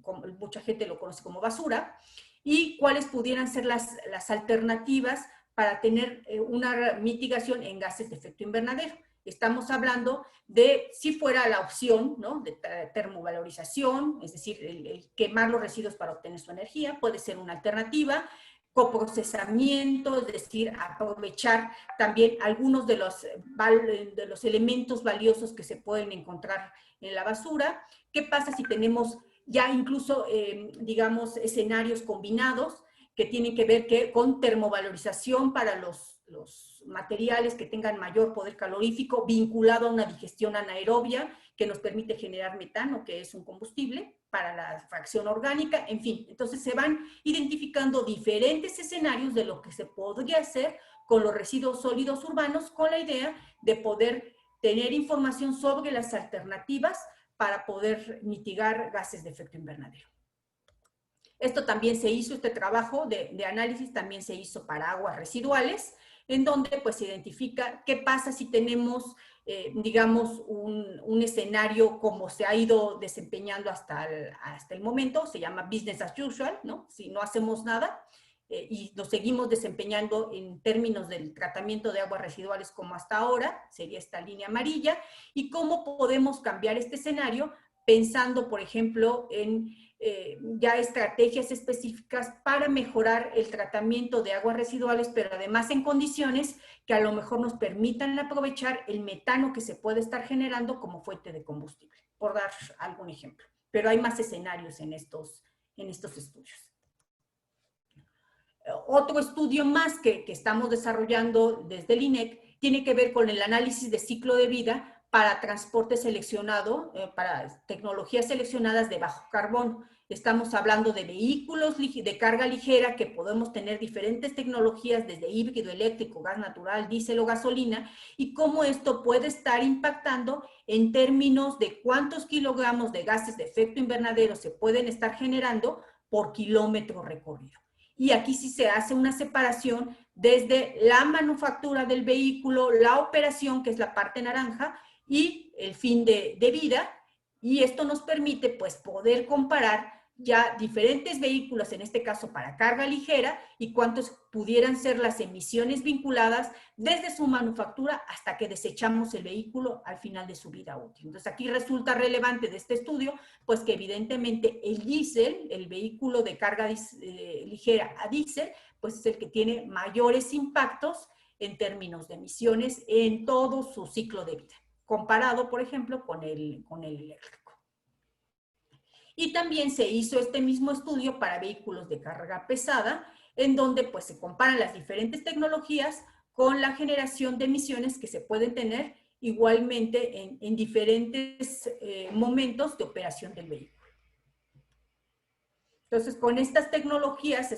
como mucha gente lo conoce como basura, y cuáles pudieran ser las alternativas para tener una mitigación en gases de efecto invernadero. Estamos hablando de si fuera la opción, ¿no?, de termovalorización, es decir, el quemar los residuos para obtener su energía, puede ser una alternativa, coprocesamiento, es decir, aprovechar también algunos de los elementos valiosos que se pueden encontrar en la basura. ¿Qué pasa si tenemos ya incluso, digamos, escenarios combinados que tienen que ver con termovalorización para los materiales que tengan mayor poder calorífico vinculado a una digestión anaerobia que nos permite generar metano, que es un combustible para la fracción orgánica, en fin. Entonces se van identificando diferentes escenarios de lo que se podría hacer con los residuos sólidos urbanos con la idea de poder tener información sobre las alternativas para poder mitigar gases de efecto invernadero. Esto también se hizo, este trabajo de análisis también se hizo para aguas residuales, en donde pues se identifica qué pasa si tenemos, digamos, un escenario como se ha ido desempeñando hasta el momento, se llama business as usual, ¿no? Si no hacemos nada y nos seguimos desempeñando en términos del tratamiento de aguas residuales como hasta ahora, sería esta línea amarilla, y cómo podemos cambiar este escenario pensando, por ejemplo, en ya estrategias específicas para mejorar el tratamiento de aguas residuales, pero además en condiciones que a lo mejor nos permitan aprovechar el metano que se puede estar generando como fuente de combustible, por dar algún ejemplo. Pero hay más escenarios en estos estudios. Otro estudio más que estamos desarrollando desde el INEC tiene que ver con el análisis de ciclo de vida para transporte seleccionado, para tecnologías seleccionadas de bajo carbono. Estamos hablando de vehículos de carga ligera que podemos tener diferentes tecnologías desde híbrido, eléctrico, gas natural, diésel o gasolina, y cómo esto puede estar impactando en términos de cuántos kilogramos de gases de efecto invernadero se pueden estar generando por kilómetro recorrido. Y aquí sí se hace una separación desde la manufactura del vehículo, la operación, que es la parte naranja, y el fin de vida, y esto nos permite pues poder comparar ya diferentes vehículos, en este caso para carga ligera, y cuántos pudieran ser las emisiones vinculadas desde su manufactura hasta que desechamos el vehículo al final de su vida útil. Entonces aquí resulta relevante de este estudio, pues que evidentemente el diésel, el vehículo de carga ligera a diésel, pues es el que tiene mayores impactos en términos de emisiones en todo su ciclo de vida, comparado, por ejemplo, con el eléctrico. Y también se hizo este mismo estudio para vehículos de carga pesada, en donde pues se comparan las diferentes tecnologías con la generación de emisiones que se pueden tener igualmente en diferentes momentos de operación del vehículo. Entonces, con estas tecnologías,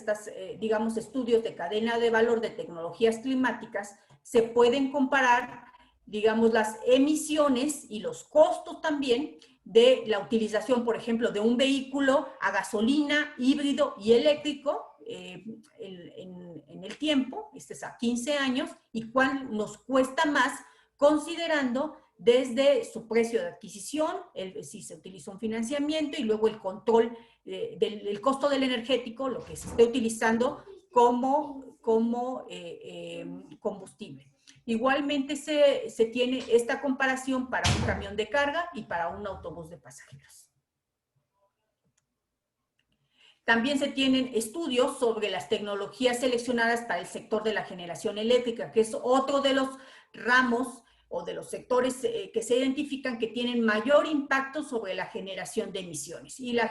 digamos, estudios de cadena de valor de tecnologías climáticas, se pueden comparar, digamos, las emisiones y los costos también de la utilización, por ejemplo, de un vehículo a gasolina, híbrido y eléctrico en el tiempo, este es a 15 años, y cuál nos cuesta más considerando desde su precio de adquisición, si se utiliza un financiamiento, y luego el control del costo del energético, lo que se esté utilizando como combustible. Igualmente se tiene esta comparación para un camión de carga y para un autobús de pasajeros. También se tienen estudios sobre las tecnologías seleccionadas para el sector de la generación eléctrica, que es otro de los ramos o de los sectores que se identifican que tienen mayor impacto sobre la generación de emisiones. Y la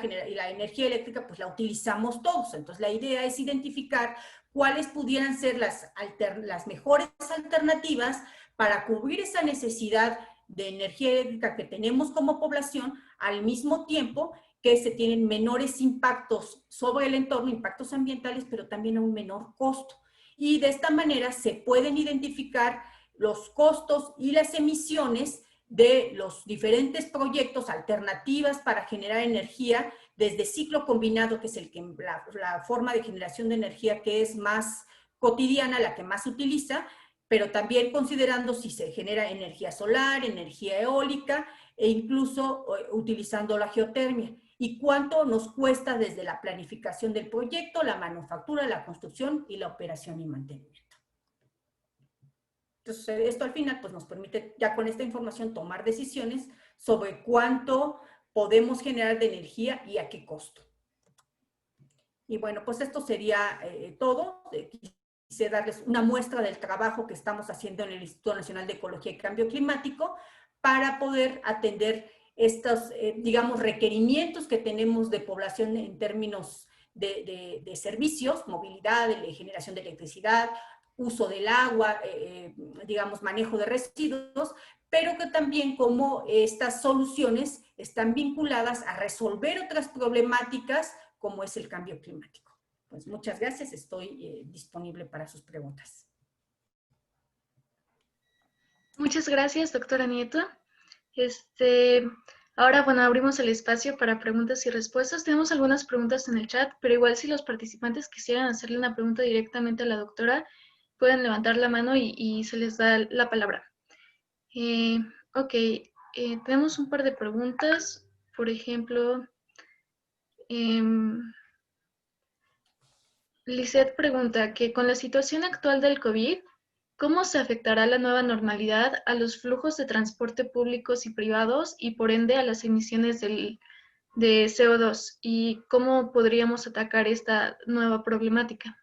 energía eléctrica pues la utilizamos todos. Entonces la idea es identificar cuáles pudieran ser las mejores alternativas para cubrir esa necesidad de energía eléctrica que tenemos como población, al mismo tiempo que se tienen menores impactos sobre el entorno, impactos ambientales, pero también a un menor costo. Y de esta manera se pueden identificar los costos y las emisiones de los diferentes proyectos, alternativas para generar energía, desde ciclo combinado, que es la forma de generación de energía que es más cotidiana, la que más se utiliza, pero también considerando si se genera energía solar, energía eólica, e incluso utilizando la geotermia. Y cuánto nos cuesta desde la planificación del proyecto, la manufactura, la construcción y la operación y mantenimiento. Entonces, esto al final pues, nos permite ya con esta información tomar decisiones sobre cuánto podemos generar de energía y a qué costo. Y bueno, pues esto sería todo. Quise darles una muestra del trabajo que estamos haciendo en el Instituto Nacional de Ecología y Cambio Climático para poder atender estos, digamos, requerimientos que tenemos de población en términos de servicios, movilidad, de generación de electricidad, uso del agua, digamos, manejo de residuos, pero que también como estas soluciones están vinculadas a resolver otras problemáticas como es el cambio climático. Pues muchas gracias, estoy disponible para sus preguntas. Muchas gracias, doctora Nieto. Ahora, bueno, abrimos el espacio para preguntas y respuestas. Tenemos algunas preguntas en el chat, pero igual si los participantes quisieran hacerle una pregunta directamente a la doctora, pueden levantar la mano y se les da la palabra. Ok, tenemos un par de preguntas. Por ejemplo, Lisette pregunta que con la situación actual del COVID, ¿cómo se afectará la nueva normalidad a los flujos de transporte públicos y privados y por ende a las emisiones de CO2? ¿Y cómo podríamos atacar esta nueva problemática?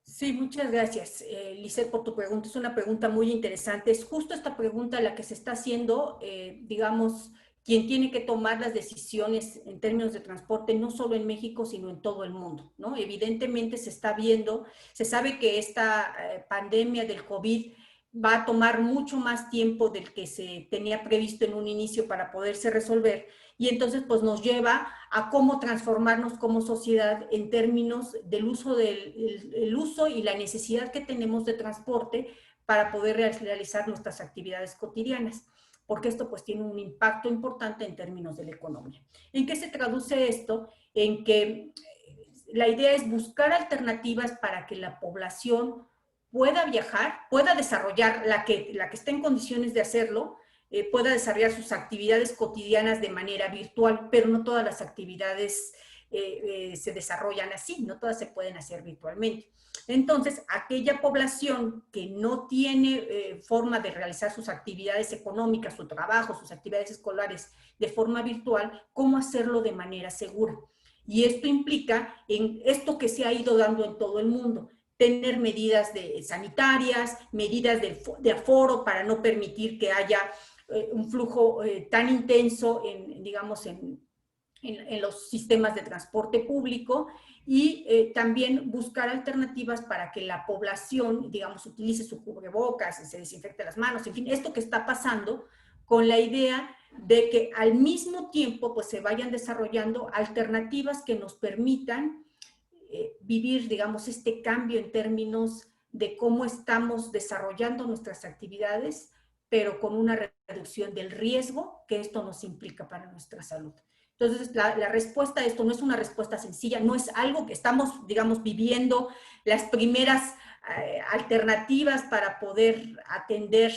Sí, muchas gracias, Lisette, por tu pregunta. Es una pregunta muy interesante. Es justo esta pregunta la que se está haciendo, digamos, quien tiene que tomar las decisiones en términos de transporte, no solo en México, sino en todo el mundo, ¿no? Evidentemente se está viendo, se sabe que esta pandemia del COVID va a tomar mucho más tiempo del que se tenía previsto en un inicio para poderse resolver, y entonces pues nos lleva a cómo transformarnos como sociedad en términos del uso, el uso y la necesidad que tenemos de transporte para poder realizar nuestras actividades cotidianas, porque esto pues tiene un impacto importante en términos de la economía. ¿En qué se traduce esto? En que la idea es buscar alternativas para que la población pueda viajar, pueda desarrollar la que esté en condiciones de hacerlo, pueda desarrollar sus actividades cotidianas de manera virtual, pero no todas las actividades se desarrollan así, no todas se pueden hacer virtualmente. Entonces, aquella población que no tiene forma de realizar sus actividades económicas, su trabajo, sus actividades escolares de forma virtual, ¿cómo hacerlo de manera segura? Y esto implica en esto que se ha ido dando en todo el mundo, tener medidas sanitarias, medidas de aforo para no permitir que haya un flujo tan intenso digamos, en los sistemas de transporte público, y también buscar alternativas para que la población, digamos, utilice su cubrebocas, se desinfecte las manos, en fin, esto que está pasando, con la idea de que al mismo tiempo pues se vayan desarrollando alternativas que nos permitan vivir, digamos, este cambio en términos de cómo estamos desarrollando nuestras actividades, pero con una reducción del riesgo que esto nos implica para nuestra salud. Entonces, la respuesta a esto no es una respuesta sencilla, no es algo que estamos, digamos, viviendo las primeras alternativas para poder atender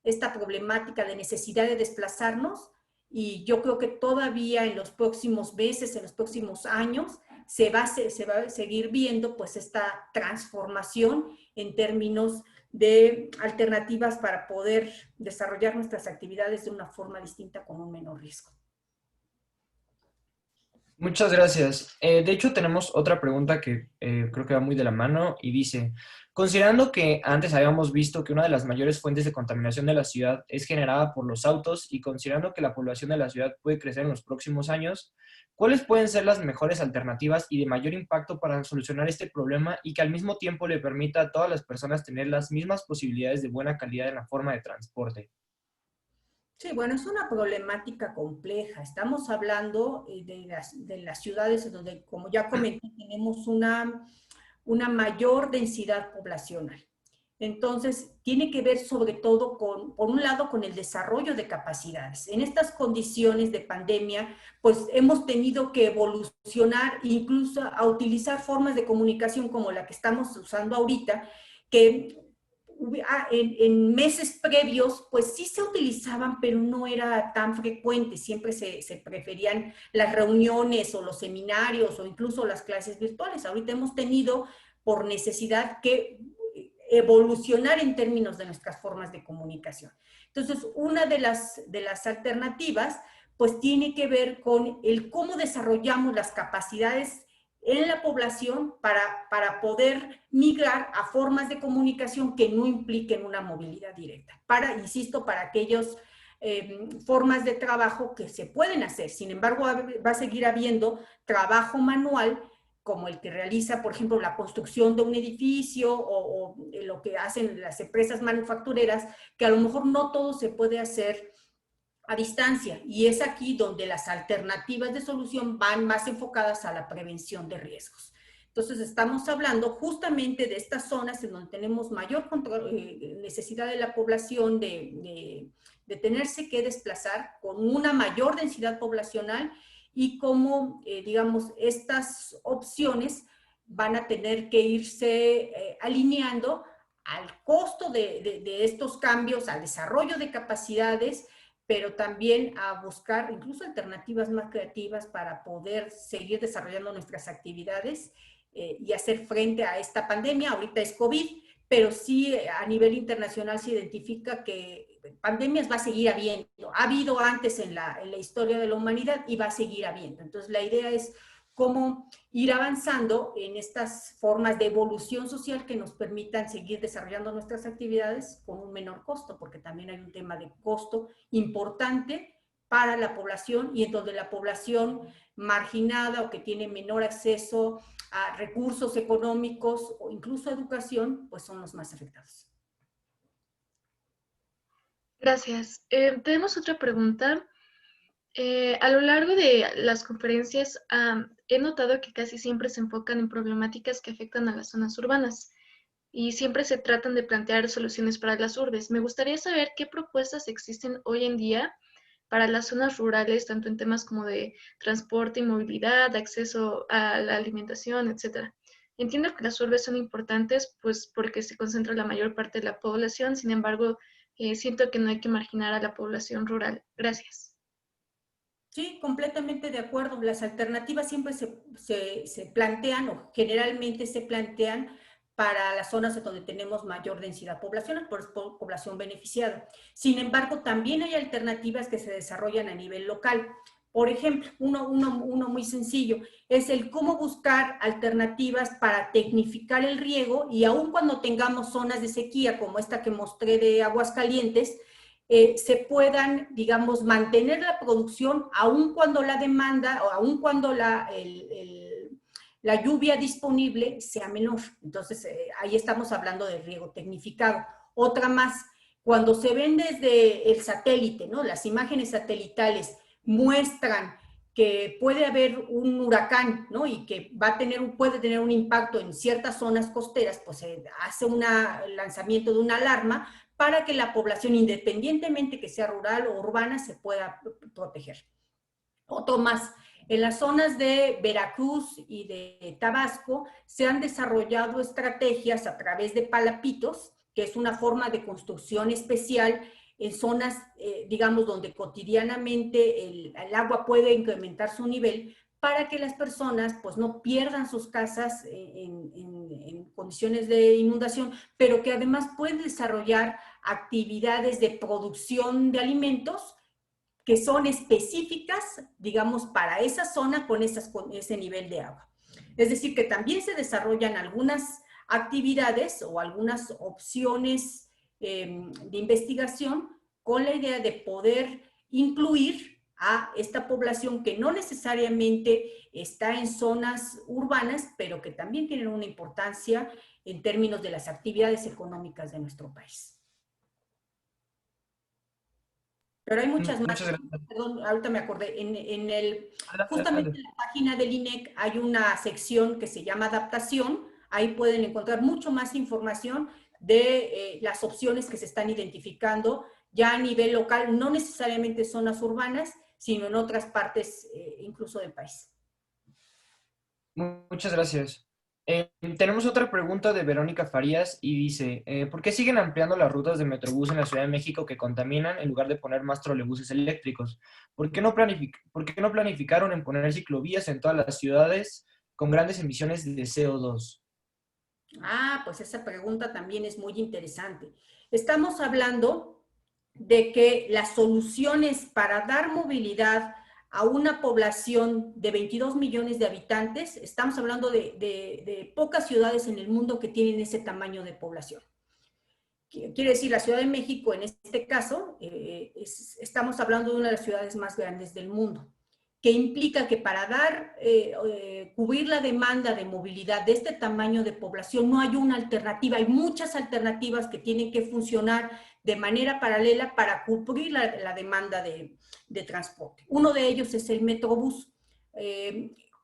esta problemática de necesidad de desplazarnos, y yo creo que todavía en los próximos meses, en los próximos años, se va a seguir viendo pues esta transformación en términos de alternativas para poder desarrollar nuestras actividades de una forma distinta con un menor riesgo. Muchas gracias. De hecho, tenemos otra pregunta que creo que va muy de la mano y dice, considerando que antes habíamos visto que una de las mayores fuentes de contaminación de la ciudad es generada por los autos y considerando que la población de la ciudad puede crecer en los próximos años, ¿cuáles pueden ser las mejores alternativas y de mayor impacto para solucionar este problema y que al mismo tiempo le permita a todas las personas tener las mismas posibilidades de buena calidad en la forma de transporte? Sí, bueno, es una problemática compleja. Estamos hablando de las ciudades en donde, como ya comenté, tenemos una mayor densidad poblacional. Entonces, tiene que ver sobre todo por un lado, con el desarrollo de capacidades. En estas condiciones de pandemia, pues hemos tenido que evolucionar incluso a utilizar formas de comunicación como la que estamos usando ahorita, que en meses previos, pues sí se utilizaban, pero no era tan frecuente. Siempre se preferían las reuniones o los seminarios o incluso las clases virtuales. Ahorita hemos tenido por necesidad que evolucionar en términos de nuestras formas de comunicación. Entonces, una de las alternativas, pues tiene que ver con el cómo desarrollamos las capacidades en la población para poder migrar a formas de comunicación que no impliquen una movilidad directa. Insisto, para aquellas formas de trabajo que se pueden hacer. Sin embargo, va a seguir habiendo trabajo manual como el que realiza, por ejemplo, la construcción de un edificio o lo que hacen las empresas manufactureras, que a lo mejor no todo se puede hacer a distancia, y es aquí donde las alternativas de solución van más enfocadas a la prevención de riesgos. Entonces, estamos hablando justamente de estas zonas en donde tenemos mayor necesidad de la población de tenerse que desplazar con una mayor densidad poblacional y cómo, digamos, estas opciones van a tener que irse alineando al costo de estos cambios, al desarrollo de capacidades, pero también a buscar incluso alternativas más creativas para poder seguir desarrollando nuestras actividades y hacer frente a esta pandemia. Ahorita es COVID, pero sí a nivel internacional se identifica que pandemias va a seguir habiendo. Ha habido antes en la historia de la humanidad y va a seguir habiendo. Entonces la idea es cómo ir avanzando en estas formas de evolución social que nos permitan seguir desarrollando nuestras actividades con un menor costo, porque también hay un tema de costo importante para la población, y en donde la población marginada o que tiene menor acceso a recursos económicos o incluso a educación, pues son los más afectados. Gracias. Tenemos otra pregunta. A lo largo de las conferencias he notado que casi siempre se enfocan en problemáticas que afectan a las zonas urbanas y siempre se tratan de plantear soluciones para las urbes. Me gustaría saber qué propuestas existen hoy en día para las zonas rurales, tanto en temas como de transporte y movilidad, acceso a la alimentación, etc. Entiendo que las urbes son importantes, pues porque se concentra la mayor parte de la población. Sin embargo, siento que no hay que marginar a la población rural. Gracias. Sí, completamente de acuerdo. Las alternativas siempre se plantean o generalmente se plantean para las zonas donde tenemos mayor densidad poblacional, por población beneficiada. Sin embargo, también hay alternativas que se desarrollan a nivel local. Por ejemplo, uno muy sencillo es el cómo buscar alternativas para tecnificar el riego, y aun cuando tengamos zonas de sequía como esta que mostré de Aguascalientes, se puedan, digamos, mantener la producción aun cuando la demanda o aun cuando la lluvia disponible sea menor. Entonces, ahí estamos hablando de riego tecnificado. Otra más, cuando se ven desde el satélite, ¿no? Las imágenes satelitales muestran que puede haber un huracán, ¿no? Y que puede tener un impacto en ciertas zonas costeras, pues se hace un lanzamiento de una alarma para que la población, independientemente que sea rural o urbana, se pueda proteger. Otro más, en las zonas de Veracruz y de Tabasco se han desarrollado estrategias a través de palapitos, que es una forma de construcción especial en zonas, digamos, donde cotidianamente el agua puede incrementar su nivel, para que las personas pues no pierdan sus casas en condiciones de inundación, pero que además pueden desarrollar actividades de producción de alimentos que son específicas, digamos, para esa zona con ese nivel de agua. Es decir, que también se desarrollan algunas actividades o algunas opciones de investigación con la idea de poder incluir a esta población que no necesariamente está en zonas urbanas, pero que también tienen una importancia en términos de las actividades económicas de nuestro país. Pero hay muchas más. Muchas gracias. Perdón, ahorita me acordé. Justamente Adelante. en la página del INEC hay una sección que se llama adaptación. Ahí pueden encontrar mucho más información de las opciones que se están identificando ya a nivel local, no necesariamente zonas urbanas, sino en otras partes incluso del país. Muchas gracias. Tenemos otra pregunta de Verónica Farías y dice, ¿por qué siguen ampliando las rutas de Metrobús en la Ciudad de México que contaminan en lugar de poner más trolebuses eléctricos? ¿Por qué no planificaron en poner ciclovías en todas las ciudades con grandes emisiones de CO2? Ah, pues esa pregunta también es muy interesante. Estamos hablando de que las soluciones para dar movilidad a una población de 22 millones de habitantes, estamos hablando de pocas ciudades en el mundo que tienen ese tamaño de población. Quiere decir, la Ciudad de México, en este caso, estamos hablando de una de las ciudades más grandes del mundo, que implica que para cubrir la demanda de movilidad de este tamaño de población no hay una alternativa, hay muchas alternativas que tienen que funcionar de manera paralela para cubrir la demanda de transporte. Uno de ellos es el Metrobús.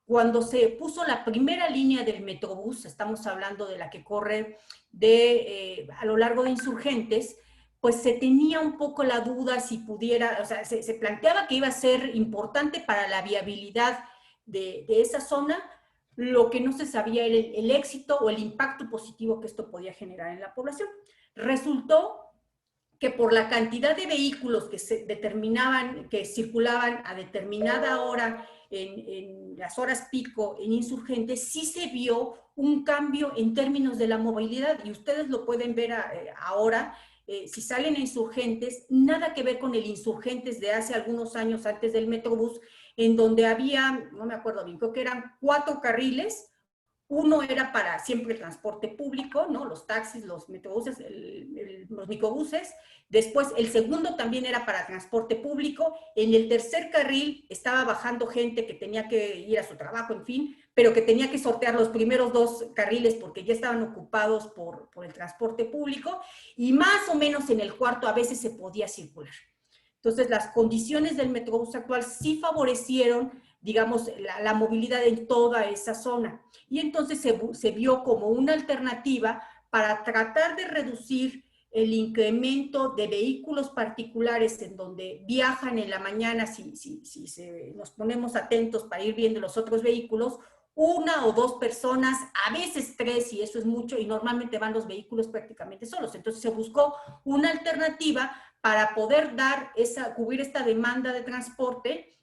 Cuando se puso la primera línea del Metrobús, estamos hablando de la que corre a lo largo de Insurgentes, pues se tenía un poco la duda si pudiera, o sea, se planteaba que iba a ser importante para la viabilidad de esa zona, lo que no se sabía era el éxito o el impacto positivo que esto podía generar en la población. Resultó que por la cantidad de vehículos que que circulaban a determinada hora en las horas pico en Insurgentes, sí se vio un cambio en términos de la movilidad, y ustedes lo pueden ver ahora. Si salen a Insurgentes, nada que ver con el Insurgentes de hace algunos años antes del Metrobús, en donde había, no me acuerdo bien, creo que eran 4 carriles. Uno era para siempre el transporte público, ¿no? Los taxis, los metrobuses, los microbuses. Después, el segundo también era para transporte público. En el tercer carril estaba bajando gente que tenía que ir a su trabajo, en fin, pero que tenía que sortear los primeros 2 carriles porque ya estaban ocupados por el transporte público. Y más o menos en el cuarto a veces se podía circular. Entonces, las condiciones del Metrobús actual sí favorecieron, digamos, la movilidad en toda esa zona. Y entonces se vio como una alternativa para tratar de reducir el incremento de vehículos particulares en donde viajan en la mañana, si nos ponemos atentos para ir viendo los otros vehículos, 1 o 2 personas, a veces 3, y eso es mucho, y normalmente van los vehículos prácticamente solos. Entonces se buscó una alternativa para poder cubrir esta demanda de transporte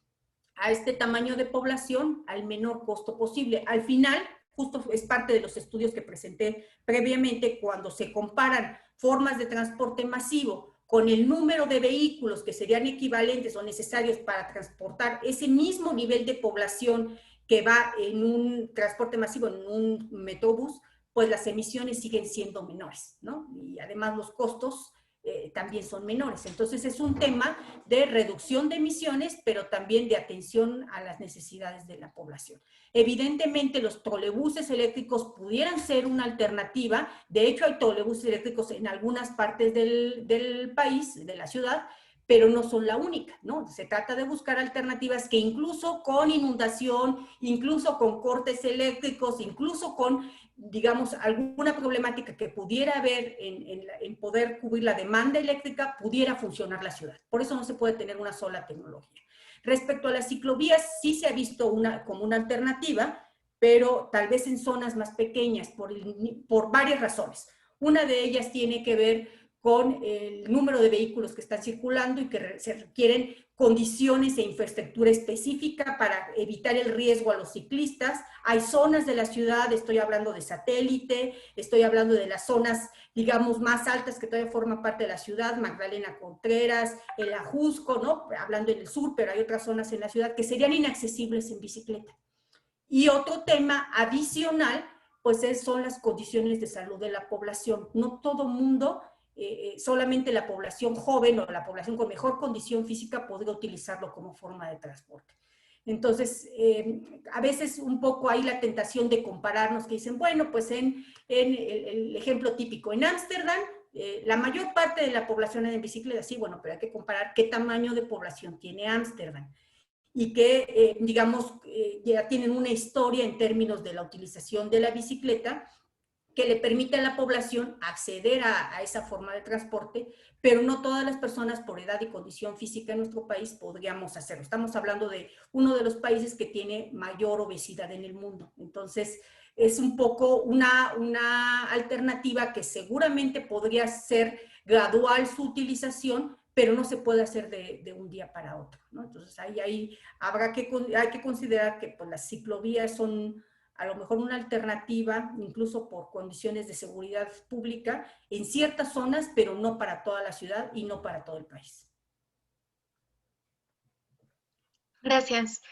a este tamaño de población al menor costo posible. Al final, justo es parte de los estudios que presenté previamente, cuando se comparan formas de transporte masivo con el número de vehículos que serían equivalentes o necesarios para transportar ese mismo nivel de población que va en un transporte masivo, en un metrobús, pues las emisiones siguen siendo menores, ¿no? Y además los costos también son menores. Entonces es un tema de reducción de emisiones, pero también de atención a las necesidades de la población. Evidentemente los trolebuses eléctricos pudieran ser una alternativa. De hecho hay trolebuses eléctricos en algunas partes del país, de la ciudad, pero no son la única, ¿no? Se trata de buscar alternativas que incluso con inundación, incluso con cortes eléctricos, incluso con, digamos, alguna problemática que pudiera haber en poder cubrir la demanda eléctrica, pudiera funcionar la ciudad. Por eso no se puede tener una sola tecnología. Respecto a las ciclovías, sí se ha visto como una alternativa, pero tal vez en zonas más pequeñas, por varias razones. Una de ellas tiene que ver con el número de vehículos que están circulando y que se requieren condiciones e infraestructura específica para evitar el riesgo a los ciclistas. Hay zonas de la ciudad, estoy hablando de Satélite, estoy hablando de las zonas, digamos, más altas que todavía forman parte de la ciudad, Magdalena Contreras, el Ajusco, ¿no? Hablando en el sur, pero hay otras zonas en la ciudad que serían inaccesibles en bicicleta. Y otro tema adicional, pues son las condiciones de salud de la población. No todo mundo, solamente la población joven o la población con mejor condición física podría utilizarlo como forma de transporte. Entonces, a veces un poco hay la tentación de compararnos, que dicen, bueno, pues en el ejemplo típico, en Ámsterdam, la mayor parte de la población anda en bicicleta, sí, bueno, pero hay que comparar qué tamaño de población tiene Ámsterdam y que, digamos, ya tienen una historia en términos de la utilización de la bicicleta que le permite a la población acceder a esa forma de transporte, pero no todas las personas por edad y condición física en nuestro país podríamos hacerlo. Estamos hablando de uno de los países que tiene mayor obesidad en el mundo. Entonces, es un poco una alternativa que seguramente podría ser gradual su utilización, pero no se puede hacer de un día para otro, ¿no? Entonces, ahí hay que considerar que pues, las ciclovías son a lo mejor una alternativa, incluso por condiciones de seguridad pública, en ciertas zonas, pero no para toda la ciudad y no para todo el país. Gracias.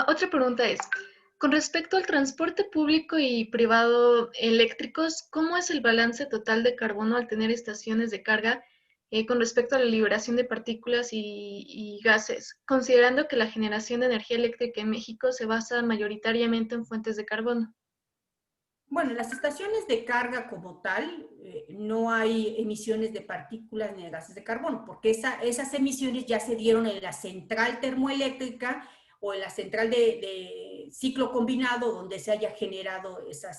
Otra pregunta es, con respecto al transporte público y privado eléctricos, ¿cómo es el balance total de carbono al tener estaciones de carga con respecto a la liberación de partículas y gases, considerando que la generación de energía eléctrica en México se basa mayoritariamente en fuentes de carbono? Bueno, en las estaciones de carga como tal, no hay emisiones de partículas ni de gases de carbono, porque esas emisiones ya se dieron en la central termoeléctrica o en la central de ciclo combinado donde se haya generado esa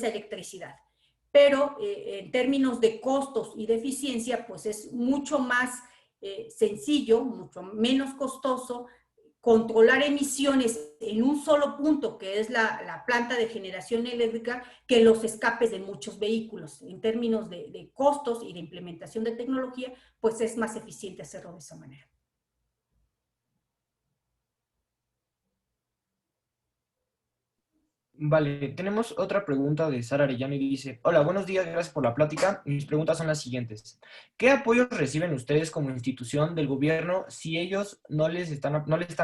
electricidad. Pero en términos de costos y de eficiencia, pues es mucho más sencillo, mucho menos costoso controlar emisiones en un solo punto, que es la planta de generación eléctrica, que los escapes de muchos vehículos. En términos de costos y de implementación de tecnología, pues es más eficiente hacerlo de esa manera. Vale, tenemos otra pregunta de Sara Arellano y dice, hola, buenos días, gracias por la plática. Mis preguntas son las siguientes. ¿Qué apoyos reciben ustedes como institución del gobierno si ellos no le están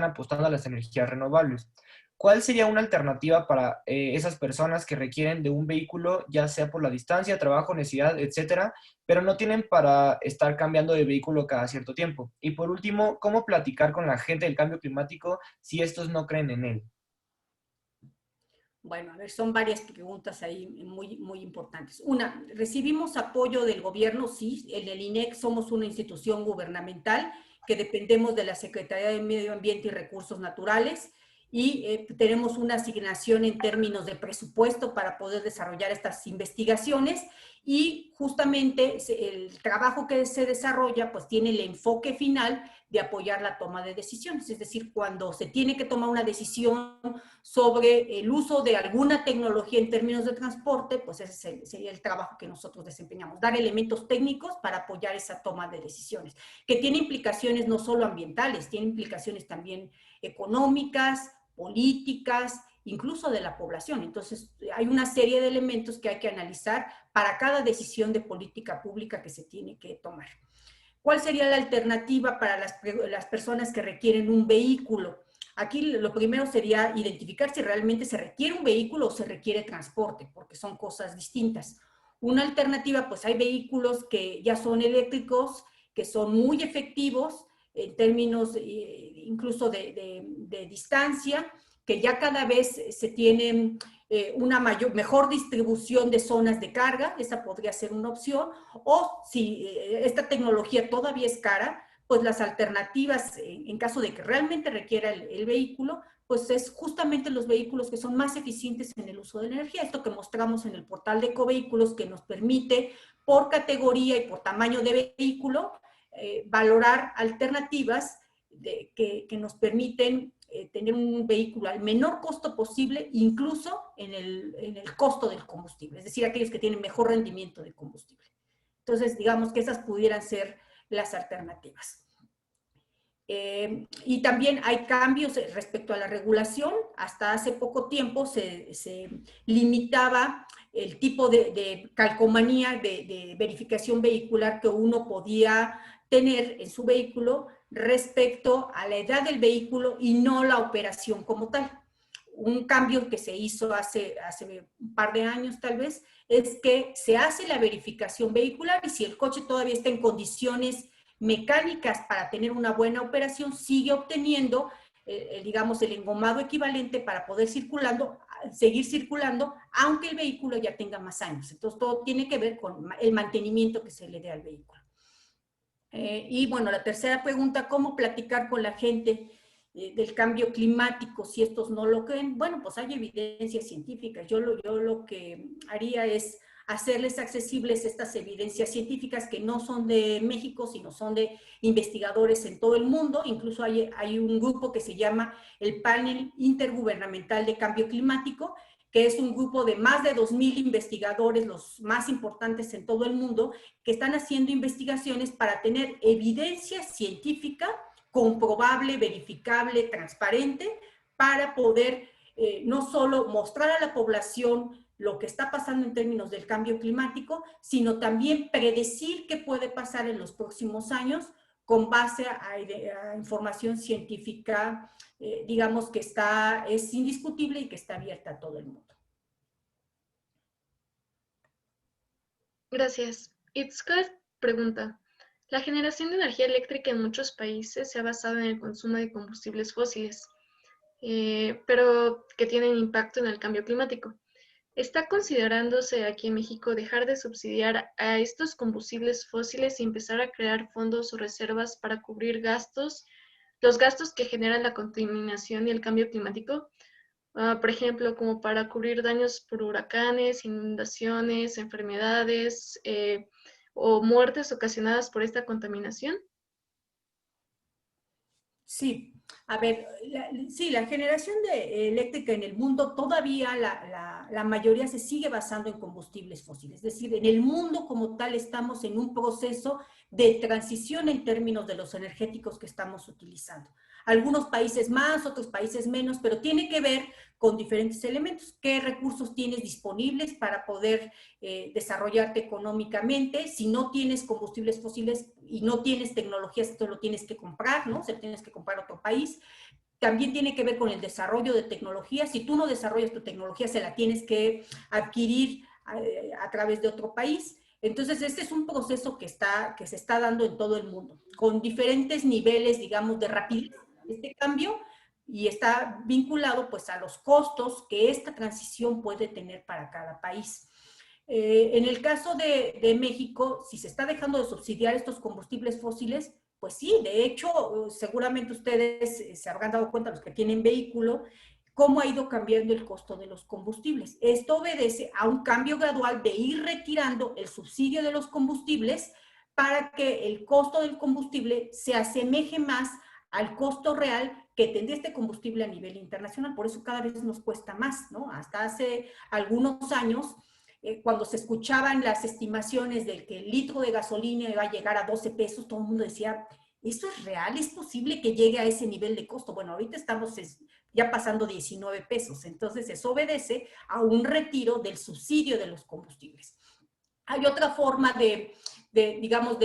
apostando a las energías renovables? ¿Cuál sería una alternativa para esas personas que requieren de un vehículo, ya sea por la distancia, trabajo, necesidad, etcétera, pero no tienen para estar cambiando de vehículo cada cierto tiempo? Y por último, ¿cómo platicar con la gente del cambio climático si estos no creen en él? Bueno, a ver, son varias preguntas ahí muy, muy importantes. Una, ¿recibimos apoyo del gobierno? Sí, en el INEC somos una institución gubernamental que dependemos de la Secretaría de Medio Ambiente y Recursos Naturales y tenemos una asignación en términos de presupuesto para poder desarrollar estas investigaciones y justamente el trabajo que se desarrolla pues tiene el enfoque final de apoyar la toma de decisiones, es decir, cuando se tiene que tomar una decisión sobre el uso de alguna tecnología en términos de transporte, pues ese sería el trabajo que nosotros desempeñamos, dar elementos técnicos para apoyar esa toma de decisiones, que tiene implicaciones no solo ambientales, tiene implicaciones también económicas, políticas, incluso de la población. Entonces, hay una serie de elementos que hay que analizar para cada decisión de política pública que se tiene que tomar. ¿Cuál sería la alternativa para las personas que requieren un vehículo? Aquí lo primero sería identificar si realmente se requiere un vehículo o se requiere transporte, porque son cosas distintas. Una alternativa, pues hay vehículos que ya son eléctricos, que son muy efectivos en términos incluso de distancia, que ya cada vez se tienen una mejor distribución de zonas de carga, esa podría ser una opción, o si esta tecnología todavía es cara, pues las alternativas, en caso de que realmente requiera el vehículo, pues es justamente los vehículos que son más eficientes en el uso de la energía. Esto que mostramos en el portal de Ecovehículos, que nos permite por categoría y por tamaño de vehículo, valorar alternativas que nos permiten tener un vehículo al menor costo posible, incluso en el costo del combustible, es decir, aquellos que tienen mejor rendimiento de combustible. Entonces, digamos que esas pudieran ser las alternativas. Y también hay cambios respecto a la regulación. Hasta hace poco tiempo se limitaba el tipo de calcomanía de verificación vehicular que uno podía tener en su vehículo respecto a la edad del vehículo y no la operación como tal. Un cambio que se hizo hace un par de años tal vez es que se hace la verificación vehicular y si el coche todavía está en condiciones mecánicas para tener una buena operación, sigue obteniendo, digamos, el engomado equivalente para poder seguir circulando, aunque el vehículo ya tenga más años. Entonces, todo tiene que ver con el mantenimiento que se le dé al vehículo. Y bueno, la tercera pregunta, ¿cómo platicar con la gente del cambio climático si estos no lo creen? Bueno, pues hay evidencias científicas. Yo lo que haría es hacerles accesibles estas evidencias científicas que no son de México, sino son de investigadores en todo el mundo. Incluso hay un grupo que se llama el Panel Intergubernamental de Cambio Climático, que es un grupo de más de 2,000 investigadores, los más importantes en todo el mundo, que están haciendo investigaciones para tener evidencia científica comprobable, verificable, transparente, para poder no solo mostrar a la población lo que está pasando en términos del cambio climático, sino también predecir qué puede pasar en los próximos años con base a información científica, digamos que es indiscutible y que está abierta a todo el mundo. Gracias. Itzka pregunta, la generación de energía eléctrica en muchos países se ha basado en el consumo de combustibles fósiles, pero que tienen impacto en el cambio climático. ¿Está considerándose aquí en México dejar de subsidiar a estos combustibles fósiles y empezar a crear fondos o reservas para cubrir los gastos que generan la contaminación y el cambio climático? Por ejemplo, como para cubrir daños por huracanes, inundaciones, enfermedades o muertes ocasionadas por esta contaminación. Sí, a ver, sí, la generación eléctrica en el mundo todavía la mayoría se sigue basando en combustibles fósiles. Es decir, en el mundo como tal estamos en un proceso de transición en términos de los energéticos que estamos utilizando. Algunos países más, otros países menos, pero tiene que ver con diferentes elementos. ¿Qué recursos tienes disponibles para poder desarrollarte económicamente? Si no tienes combustibles fósiles y no tienes tecnologías, esto lo tienes que comprar, ¿no? Se tienes que comprar a otro país. También tiene que ver con el desarrollo de tecnología. Si tú no desarrollas tu tecnología, se la tienes que adquirir a través de otro país. Entonces, este es un proceso que se está dando en todo el mundo, con diferentes niveles, digamos, de rapidez. Este cambio y está vinculado pues a los costos que esta transición puede tener para cada país. En el caso de México, si se está dejando de subsidiar estos combustibles fósiles, pues sí, de hecho, seguramente ustedes se habrán dado cuenta, los que tienen vehículo, cómo ha ido cambiando el costo de los combustibles. Esto obedece a un cambio gradual de ir retirando el subsidio de los combustibles para que el costo del combustible se asemeje más al costo real que tendría este combustible a nivel internacional. Por eso cada vez nos cuesta más, ¿no? Hasta hace algunos años, cuando se escuchaban las estimaciones de que el litro de gasolina iba a llegar a 12 pesos, todo el mundo decía, ¿esto es real? ¿Es posible que llegue a ese nivel de costo? Bueno, ahorita estamos ya pasando 19 pesos, entonces eso obedece a un retiro del subsidio de los combustibles. Hay otra forma digamos,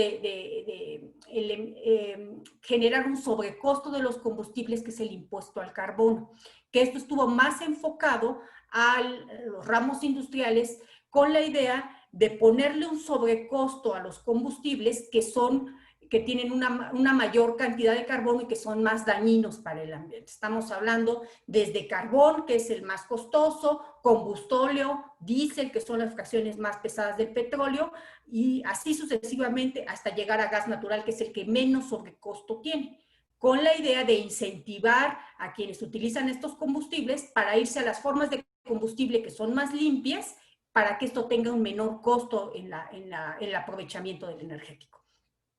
generar un sobrecosto de los combustibles, que es el impuesto al carbono, que esto estuvo más enfocado a los ramos industriales con la idea de ponerle un sobrecosto a los combustibles que tienen una mayor cantidad de carbono y que son más dañinos para el ambiente. Estamos hablando desde carbón, que es el más costoso, combustóleo, diésel, que son las fracciones más pesadas del petróleo, y así sucesivamente hasta llegar a gas natural, que es el que menos sobrecosto tiene, con la idea de incentivar a quienes utilizan estos combustibles para irse a las formas de combustible que son más limpias, para que esto tenga un menor costo en el aprovechamiento del energético.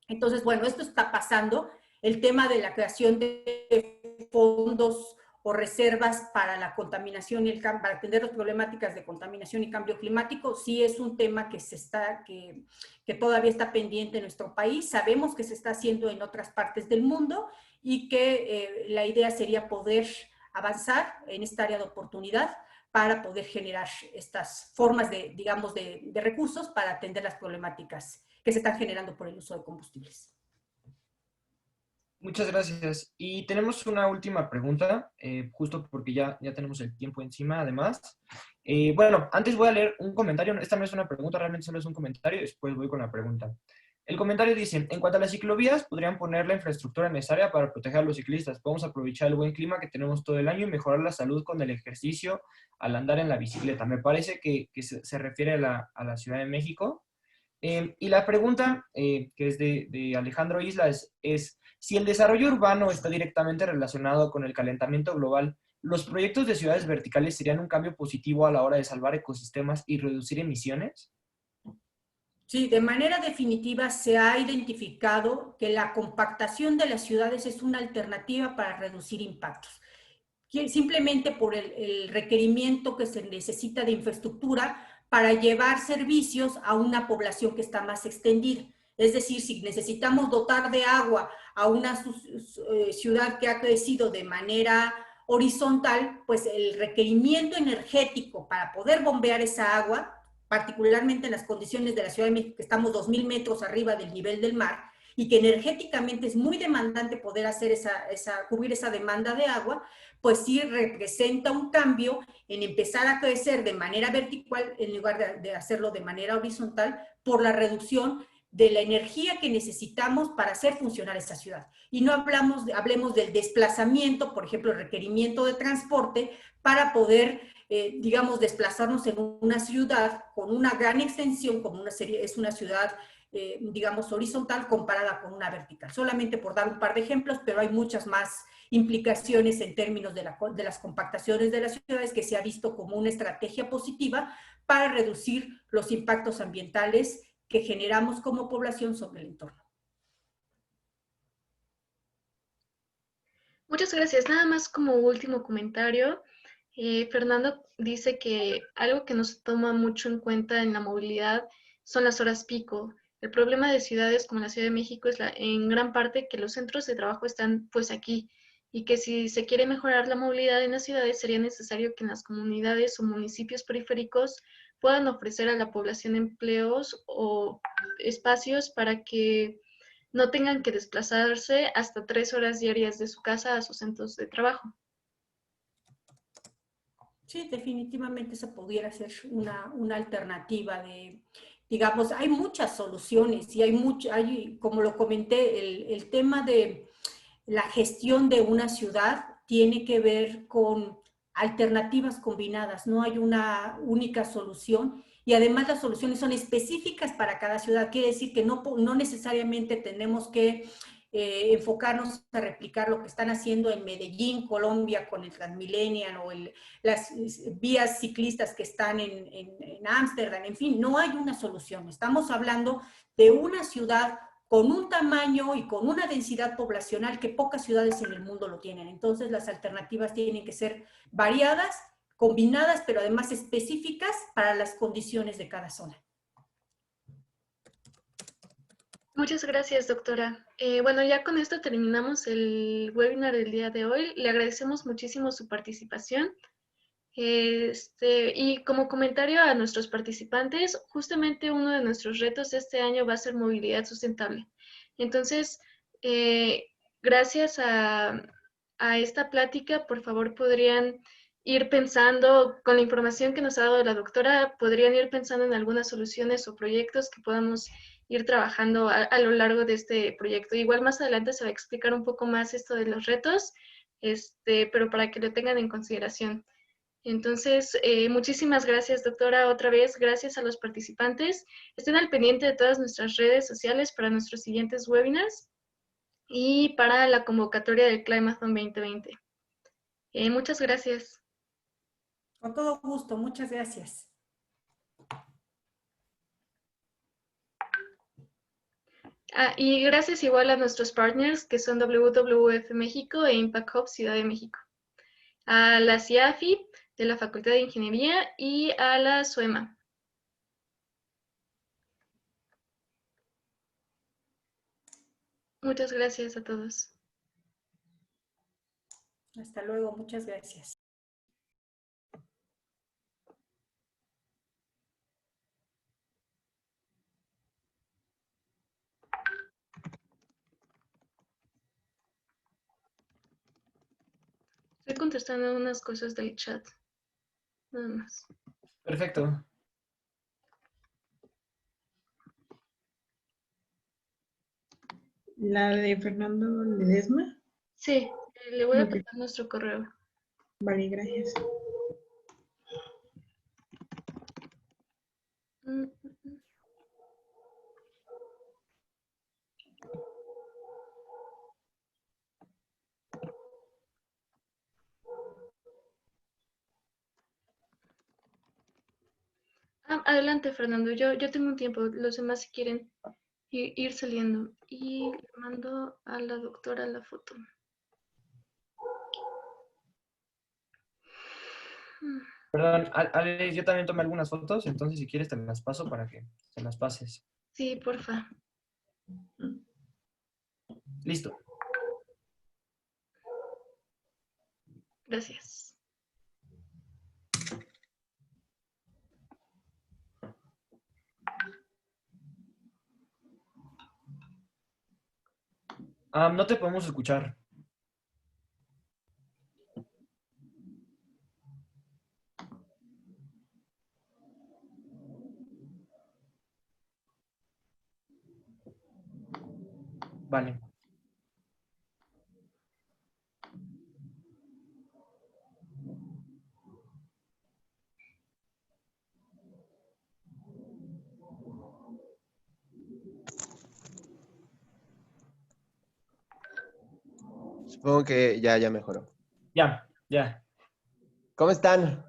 Entonces, bueno, esto está pasando. El tema de la creación de fondos o reservas para la contaminación y el cambio, para atender las problemáticas de contaminación y cambio climático, sí es un tema que todavía está pendiente en nuestro país. Sabemos que se está haciendo en otras partes del mundo y que la idea sería poder avanzar en esta área de oportunidad para poder generar estas formas de, digamos, de recursos para atender las problemáticas que se están generando por el uso de combustibles. Muchas gracias. Y tenemos una última pregunta, justo porque ya tenemos el tiempo encima, además. Bueno, antes voy a leer un comentario. Esta no es una pregunta, realmente solo es un comentario, y después voy con la pregunta. El comentario dice, en cuanto a las ciclovías, podrían poner la infraestructura necesaria para proteger a los ciclistas. Podemos aprovechar el buen clima que tenemos todo el año y mejorar la salud con el ejercicio al andar en la bicicleta. Me parece que se refiere a la Ciudad de México. Y la pregunta, que es de Alejandro Isla, es, si el desarrollo urbano está directamente relacionado con el calentamiento global, ¿los proyectos de ciudades verticales serían un cambio positivo a la hora de salvar ecosistemas y reducir emisiones? Sí, de manera definitiva se ha identificado que la compactación de las ciudades es una alternativa para reducir impactos. Simplemente por el requerimiento que se necesita de infraestructura para llevar servicios a una población que está más extendida. Es decir, si necesitamos dotar de agua a una ciudad que ha crecido de manera horizontal, pues el requerimiento energético para poder bombear esa agua, particularmente en las condiciones de la Ciudad de México, que estamos 2,000 metros arriba del nivel del mar, y que energéticamente es muy demandante poder hacer cubrir esa demanda de agua, pues sí representa un cambio en empezar a crecer de manera vertical en lugar de hacerlo de manera horizontal por la reducción de la energía que necesitamos para hacer funcionar esa ciudad. Y no hablemos del desplazamiento, por ejemplo, el requerimiento de transporte para poder, digamos, desplazarnos en una ciudad con una gran extensión, como es una ciudad digamos, horizontal comparada con una vertical. Solamente por dar un par de ejemplos, pero hay muchas más implicaciones en términos de las compactaciones de las ciudades que se ha visto como una estrategia positiva para reducir los impactos ambientales que generamos como población sobre el entorno. Muchas gracias. Nada más como último comentario, Fernando dice que algo que no se toma mucho en cuenta en la movilidad son las horas pico. El problema de ciudades como la Ciudad de México es en gran parte que los centros de trabajo están pues aquí y que si se quiere mejorar la movilidad en las ciudades sería necesario que en las comunidades o municipios periféricos puedan ofrecer a la población empleos o espacios para que no tengan que desplazarse hasta 3 horas diarias de su casa a sus centros de trabajo. Sí, definitivamente esa pudiera ser una alternativa de, digamos, hay muchas soluciones y como lo comenté, el tema de la gestión de una ciudad tiene que ver con alternativas combinadas, no hay una única solución y además las soluciones son específicas para cada ciudad, quiere decir que no necesariamente tenemos que enfocarnos a replicar lo que están haciendo en Medellín, Colombia, con el Transmillennial o las vías ciclistas que están en Ámsterdam, en fin, no hay una solución. Estamos hablando de una ciudad con un tamaño y con una densidad poblacional que pocas ciudades en el mundo lo tienen. Entonces las alternativas tienen que ser variadas, combinadas, pero además específicas para las condiciones de cada zona. Muchas gracias, doctora. Bueno, ya con esto terminamos el webinar del día de hoy. Le agradecemos muchísimo su participación. Y como comentario a nuestros participantes, justamente uno de nuestros retos este año va a ser movilidad sustentable. Entonces, gracias a esta plática, por favor, podrían ir pensando, con la información que nos ha dado la doctora, podrían ir pensando en algunas soluciones o proyectos que podamos ir trabajando a lo largo de este proyecto. Igual más adelante se va a explicar un poco más esto de los retos, pero para que lo tengan en consideración. Entonces, muchísimas gracias, doctora. Otra vez, gracias a los participantes. Estén al pendiente de todas nuestras redes sociales para nuestros siguientes webinars y para la convocatoria del Climathon 2020. Muchas gracias. Con todo gusto, muchas gracias. Y gracias igual a nuestros partners que son WWF México e Impact Hub Ciudad de México. a la CIAFI de la Facultad de Ingeniería y a la SUEMA. Muchas gracias a todos. Hasta luego, muchas gracias. Estoy contestando unas cosas del chat, nada más. Perfecto. La de Fernando Ledesma. Sí, le voy a Ok. pasar nuestro correo. Vale, gracias. Mm, mm, mm. Adelante, Fernando. Yo tengo un tiempo. Los demás si quieren ir saliendo. Y le mando a la doctora la foto. Mm, Perdón, Ale, yo también tomé algunas fotos, entonces si quieres te las paso para que se las pases. Sí, porfa. Listo. Gracias. No te podemos escuchar. Vale. Supongo que ya mejoró. Ya, ya. ¿Cómo están?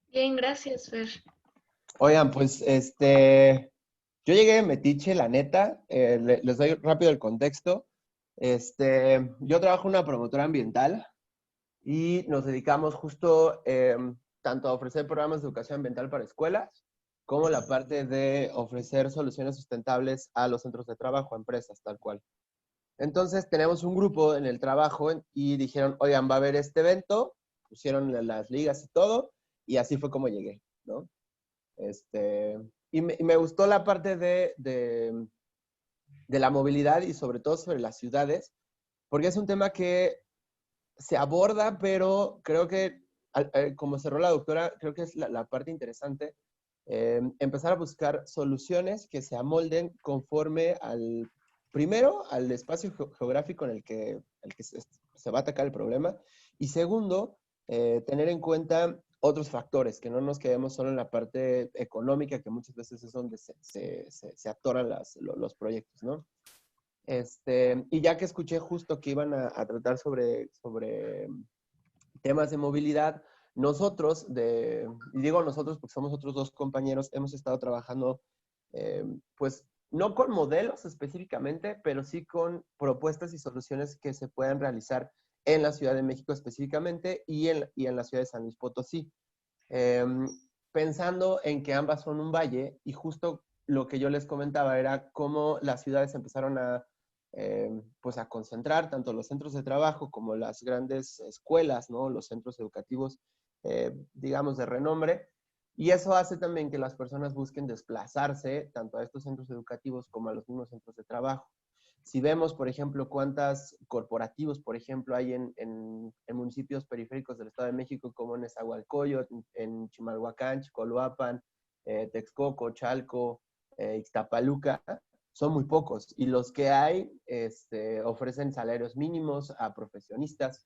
Bien, gracias, Fer. Oigan, pues yo llegué de Metiche, la neta, les doy rápido el contexto. Yo trabajo en una promotora ambiental y nos dedicamos justo tanto a ofrecer programas de educación ambiental para escuelas, como la parte de ofrecer soluciones sustentables a los centros de trabajo, a empresas, tal cual. Entonces tenemos un grupo en el trabajo y dijeron, oigan, va a haber este evento, pusieron las ligas y todo, y así fue como llegué, ¿no? Y me gustó la parte de la movilidad y sobre todo sobre las ciudades, porque es un tema que se aborda, pero creo que, como cerró la doctora, creo que es la parte interesante, empezar a buscar soluciones que se amolden conforme primero, al espacio geográfico en el que se va a atacar el problema, y segundo, tener en cuenta otros factores, que no nos quedemos solo en la parte económica, que muchas veces es donde se atoran los proyectos, ¿no? Y ya que escuché justo que iban a tratar sobre temas de movilidad, nosotros, y digo nosotros porque somos otros dos compañeros, hemos estado trabajando, pues, no con modelos específicamente, pero sí con propuestas y soluciones que se puedan realizar en la Ciudad de México específicamente y en la ciudad de San Luis Potosí. Pensando en que ambas son un valle y justo lo que yo les comentaba era cómo las ciudades empezaron pues a concentrar tanto los centros de trabajo como las grandes escuelas, ¿no? Los centros educativos, digamos, de renombre. Y eso hace también que las personas busquen desplazarse tanto a estos centros educativos como a los mismos centros de trabajo. Si vemos, por ejemplo, cuántos corporativos, por ejemplo, hay en municipios periféricos del Estado de México, como en Nezahualcóyotl, en Chimalhuacán, Chicoloapan, Texcoco, Chalco, Ixtapaluca, son muy pocos. Y los que hay ofrecen salarios mínimos a profesionistas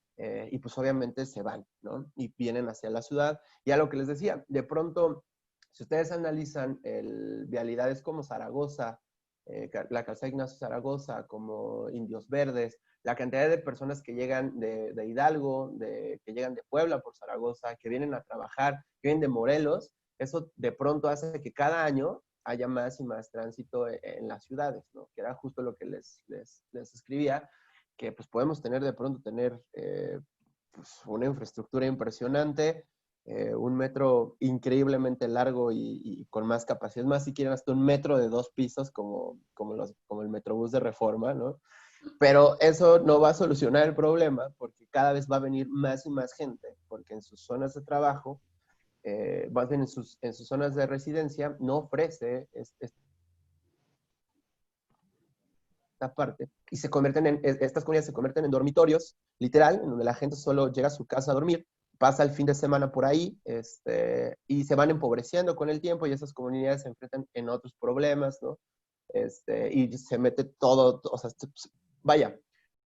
y pues obviamente se van, ¿no? Y vienen hacia la ciudad. Y a lo que les decía, de pronto, si ustedes analizan vialidades como Zaragoza, la calzada Ignacio Zaragoza, como Indios Verdes, la cantidad de personas que llegan de Hidalgo, que llegan de Puebla por Zaragoza, que vienen a trabajar, que vienen de Morelos, eso de pronto hace que cada año haya más y más tránsito en las ciudades, ¿no? Que era justo lo que les escribía, que pues podemos tener de pronto pues, una infraestructura impresionante, un metro increíblemente largo y con más capacidad, más si quieren hasta un metro de 2 pisos como el Metrobús de Reforma, ¿no? Pero eso no va a solucionar el problema porque cada vez va a venir más y más gente, porque en sus zonas de trabajo, más bien en sus zonas de residencia, no ofrece esta parte y estas comunidades se convierten en dormitorios, literal, en donde la gente solo llega a su casa a dormir, pasa el fin de semana por ahí, y se van empobreciendo con el tiempo y esas comunidades se enfrentan en otros problemas, ¿no? Y se mete todo, o sea, vaya,